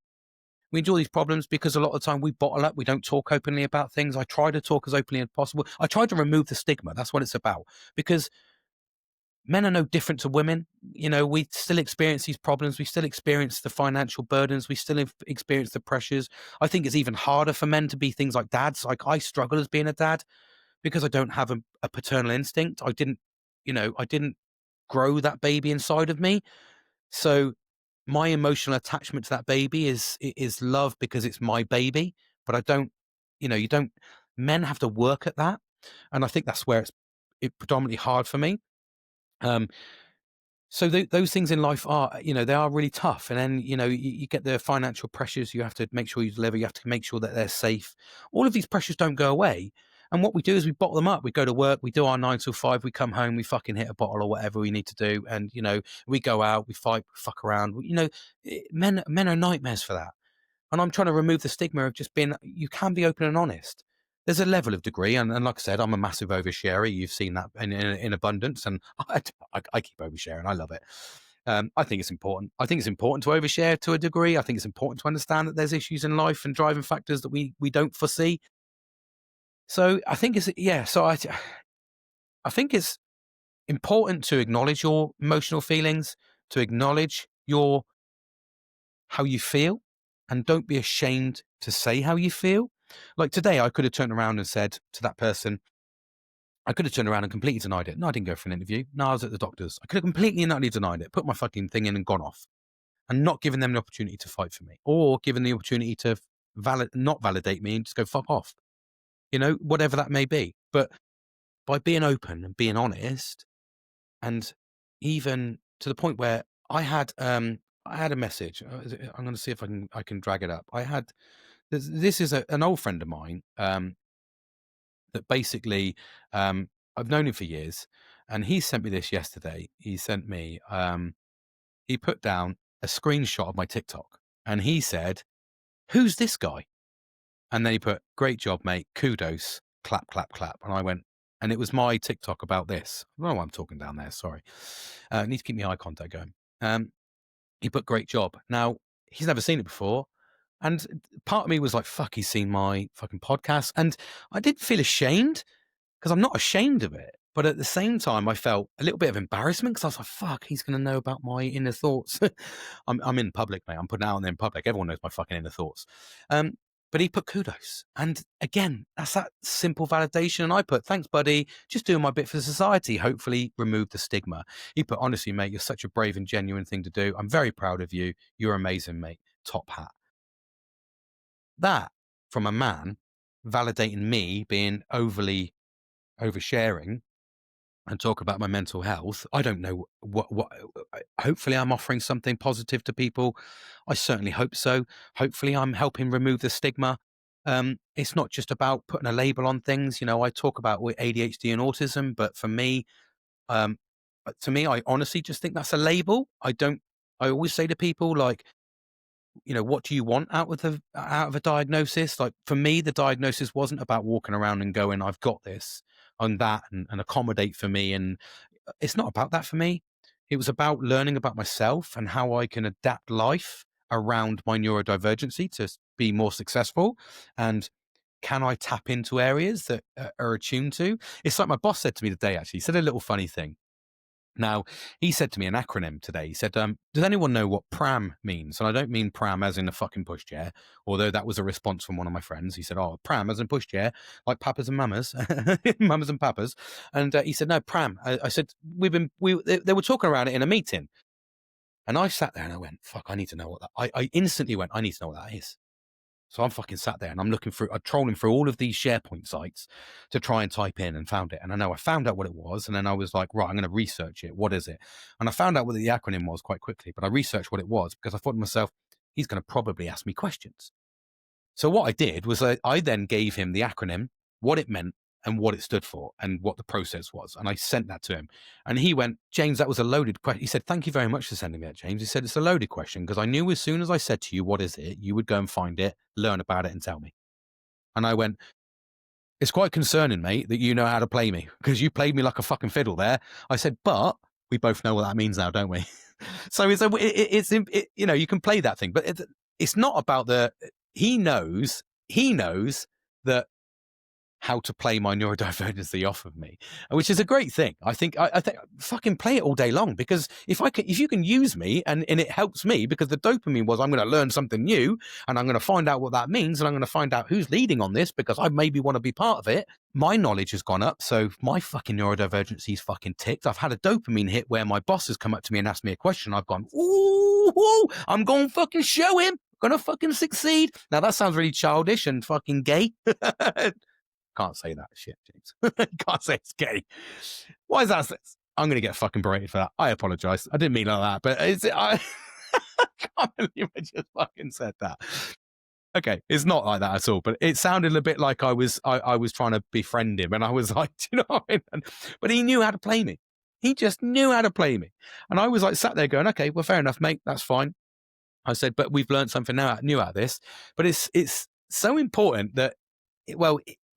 we endure these problems because a lot of the time we bottle up. We don't talk openly about things. I try to talk as openly as possible. I try to remove the stigma. That's what it's about because men are no different to women. We still experience these problems. We still experience the financial burdens. We still experience the pressures. I think it's even harder for men to be things like dads. Like I struggle as being a dad because I don't have a paternal instinct. I didn't grow that baby inside of me. So my emotional attachment to that baby is love because it's my baby. But I don't, you don't, men have to work at that. And I think that's where it's predominantly hard for me. So those things in life are, they are really tough. And then, you get the financial pressures. You have to make sure you deliver. You have to make sure that they're safe. All of these pressures don't go away. And what we do is we bottle them up. We go to work. We do our 9 till 5. We come home. We fucking hit a bottle or whatever we need to do. And, we go out. We fight. We fuck around. Men are nightmares for that. And I'm trying to remove the stigma of just being, you can be open and honest. There's a level of degree. And like I said, I'm a massive oversharer. You've seen that in abundance. And I keep oversharing. I love it. I think it's important. I think it's important to overshare to a degree. I think it's important to understand that there's issues in life and driving factors that we don't foresee. So I think I think it's important to acknowledge your emotional feelings, to acknowledge how you feel, and don't be ashamed to say how you feel. Like today, I could have turned around and said to that person, I could have turned around and completely denied it. No, I didn't go for an interview. No, I was at the doctor's. I could have completely and utterly denied it, put my fucking thing in and gone off, and not given them the opportunity to fight for me, or given the opportunity to not validate me and just go fuck off. Whatever that may be. But by being open and being honest, and even to the point where I had a message. I'm going to see if I can drag it up. This is an old friend of mine that basically I've known him for years, and he sent me this yesterday. He sent me he put down a screenshot of my TikTok, and he said, "Who's this guy?" And then he put, "Great job, mate. Kudos. Clap, clap, clap." And I went, and it was my TikTok about this. I don't know why I'm talking down there. Sorry. I need to keep my eye contact going. He put, "Great job." Now, he's never seen it before. And part of me was like, fuck, he's seen my fucking podcast. And I did feel ashamed, because I'm not ashamed of it. But at the same time, I felt a little bit of embarrassment, because I was like, fuck, he's going to know about my inner thoughts. I'm in public, mate. I'm putting out in public. Everyone knows my fucking inner thoughts. But he put kudos. And again, that's that simple validation. And I put, "Thanks, buddy. Just doing my bit for society. Hopefully remove the stigma." He put, "Honestly, mate, you're such a brave and genuine thing to do. I'm very proud of you. You're amazing, mate. Top hat." That, from a man validating me being overly oversharing and talk about my mental health, I don't know what hopefully I'm offering something positive to people. I certainly hope so. Hopefully I'm helping remove the stigma. It's not just about putting a label on things. I talk about ADHD and autism, but for me, to me, I honestly just think that's a label. I always say to people, like, what do you want out of a diagnosis? Like, for me, the diagnosis wasn't about walking around and going, "I've got this and that," and accommodate for me. And it's not about that for me. It was about learning about myself and how I can adapt life around my neurodivergency to be more successful. And can I tap into areas that are attuned to? It's like my boss said to me today, actually. He said a little funny thing. Now, he said to me an acronym today. He said, "Does anyone know what PRAM means?" And I don't mean pram as in a fucking pushchair, although that was a response from one of my friends. He said, "Oh, pram as in pushchair, like papas and mamas, mamas and papas." And he said, "No, pram." I said, they were talking around it in a meeting. And I sat there and I went, fuck, I need to know what that, I instantly went, I need to know what that is. So I'm fucking sat there and I'm trolling through all of these SharePoint sites to try and type in, and found it. And I found out what it was. And then I was like, right, I'm going to research it. What is it? And I found out what the acronym was quite quickly, but I researched what it was because I thought to myself, he's going to probably ask me questions. So what I did was I then gave him the acronym, what it meant and what it stood for and what the process was. And I sent that to him. And he went, "James, that was a loaded question." He said, "Thank you very much for sending me that, James." He said, "It's a loaded question because I knew as soon as I said to you, what is it, you would go and find it, learn about it and tell me." And I went, "It's quite concerning, mate, that you know how to play me because you played me like a fucking fiddle there." I said, "But we both know what that means now, don't we?" So you can play that thing, but it's not about he knows that how to play my neurodivergency off of me, which is a great thing. I think fucking play it all day long, because if you can use me and it helps me, because the dopamine was, I'm going to learn something new and I'm going to find out what that means and I'm going to find out who's leading on this because I maybe want to be part of it. My knowledge has gone up, so my fucking neurodivergency is fucking ticked. I've had a dopamine hit where my boss has come up to me and asked me a question. I've gone, ooh, I'm going to fucking show him. Gonna fucking succeed. Now that sounds really childish and fucking gay. Can't say that shit, James. Can't say it's gay. Why is that? I'm going to get fucking berated for that. I apologize. I didn't mean like that, but I can't believe I just fucking said that. Okay, it's not like that at all, but it sounded a bit like I was trying to befriend him, and I was like, do you know what I mean? But he knew how to play me. He just knew how to play me. And I was like sat there going, okay, well, fair enough, mate. That's fine. I said, but we've learned something new out of this. But it's so important that,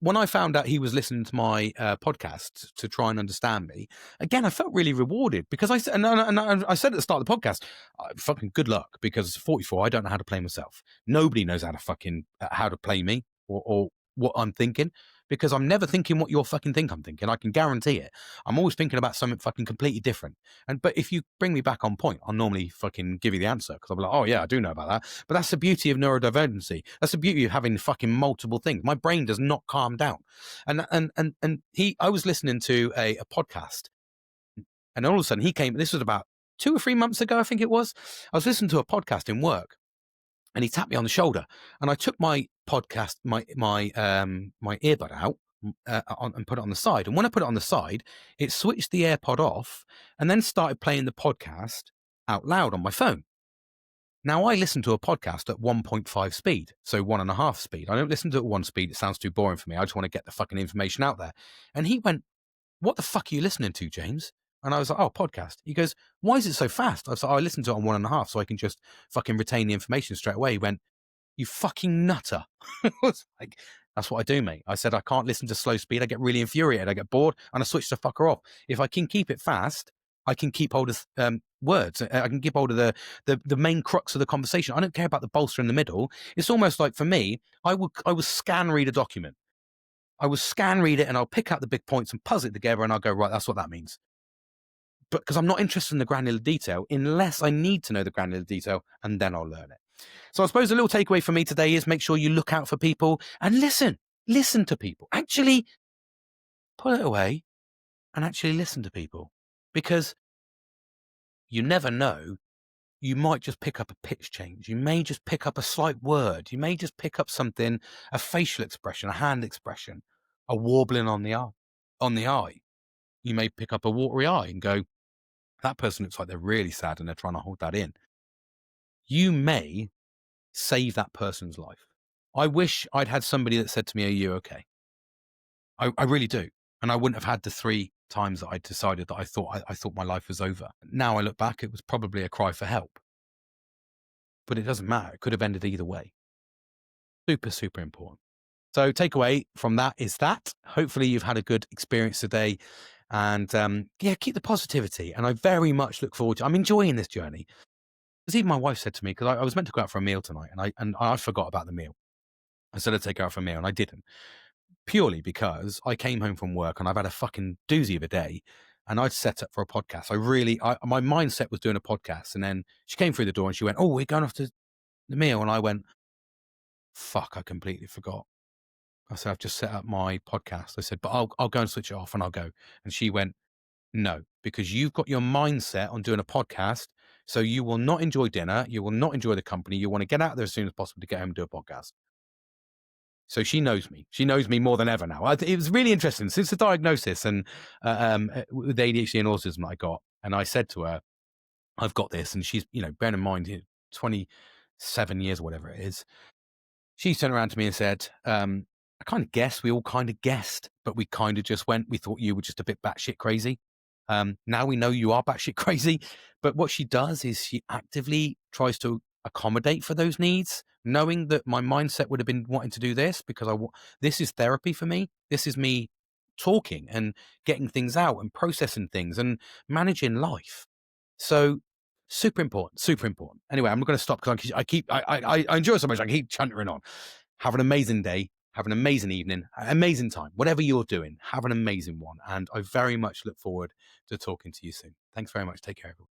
when I found out he was listening to my podcast to try and understand me, again, I felt really rewarded because I said at the start of the podcast, fucking good luck, because 44, I don't know how to play myself. Nobody knows how to play me or what I'm thinking, because I'm never thinking what you fucking think I'm thinking. I can guarantee it. I'm always thinking about something fucking completely different. But if you bring me back on point, I'll normally fucking give you the answer, because I'll be like, oh yeah, I do know about that. But that's the beauty of neurodivergency. That's the beauty of having fucking multiple things. My brain does not calm down. I was listening to a podcast, and all of a sudden he came. This was about 2 or 3 months ago, I think it was. I was listening to a podcast in work, and he tapped me on the shoulder, and I took my podcast, my earbud out and put it on the side. And when I put it on the side, it switched the AirPod off and then started playing the podcast out loud on my phone. Now, I listen to a podcast at 1.5 speed, so 1.5 speed. I don't listen to it at 1 speed. It sounds too boring for me. I just want to get the fucking information out there. And he went, "What the fuck are you listening to, James?" And I was like, oh, podcast. He goes, why is it so fast? I was like, oh, I listened to it on 1.5 so I can just fucking retain the information straight away. He went, you fucking nutter. I was like, that's what I do, mate. I said, I can't listen to slow speed. I get really infuriated. I get bored and I switch the fucker off. If I can keep it fast, I can keep hold of words. I can keep hold of the main crux of the conversation. I don't care about the bolster in the middle. It's almost like, for me, I would scan read a document. I would scan read it and I'll pick out the big points and puzzle it together and I'll go, right, that's what that means. But because I'm not interested in the granular detail, unless I need to know the granular detail, and then I'll learn it. So I suppose a little takeaway for me today is make sure you look out for people and listen to people. Actually pull it away and actually listen to people, because you never know. You might just pick up a pitch change. You may just pick up a slight word. You may just pick up something, a facial expression, a hand expression, a warbling on the eye. You may pick up a watery eye and go, that person looks like they're really sad and they're trying to hold that in. You may save that person's life. I wish I'd had somebody that said to me, are you okay? I really do. And I wouldn't have had the 3 times that I decided that I thought my life was over. Now I look back, it was probably a cry for help. But it doesn't matter. It could have ended either way. Super, super important. So takeaway from that is that hopefully you've had a good experience today, and keep the positivity. And I very much look forward to, I'm enjoying this journey. Because even my wife said to me, because I was meant to go out for a meal tonight and I forgot about the meal. I said I'd take her out for a meal and I didn't, purely because I came home from work and I've had a fucking doozy of a day and I'd set up for a podcast. My mindset was doing a podcast, and then she came through the door and she went, oh, we're going off to the meal. And I went, fuck, I completely forgot. I said, I've just set up my podcast. I said, but I'll go and switch it off and I'll go. And she went, no, because you've got your mindset on doing a podcast. So you will not enjoy dinner. You will not enjoy the company. You want to get out there as soon as possible to get home and do a podcast. So she knows me. She knows me more than ever now. It was really interesting since the diagnosis and with ADHD and autism that I got. And I said to her, I've got this. And she's, bearing in mind, 27 years, whatever it is. She turned around to me and said, I kind of guessed. We all kind of guessed, but we kind of just went, we thought you were just a bit batshit crazy. Now we know you are batshit crazy. But what she does is she actively tries to accommodate for those needs, knowing that my mindset would have been wanting to do this because this is therapy for me. This is me talking and getting things out and processing things and managing life. So super important, super important. Anyway, I'm not going to stop because I enjoy it so much. I keep chuntering on. Have an amazing day. Have an amazing evening, amazing time. Whatever you're doing, have an amazing one. And I very much look forward to talking to you soon. Thanks very much. Take care, everyone.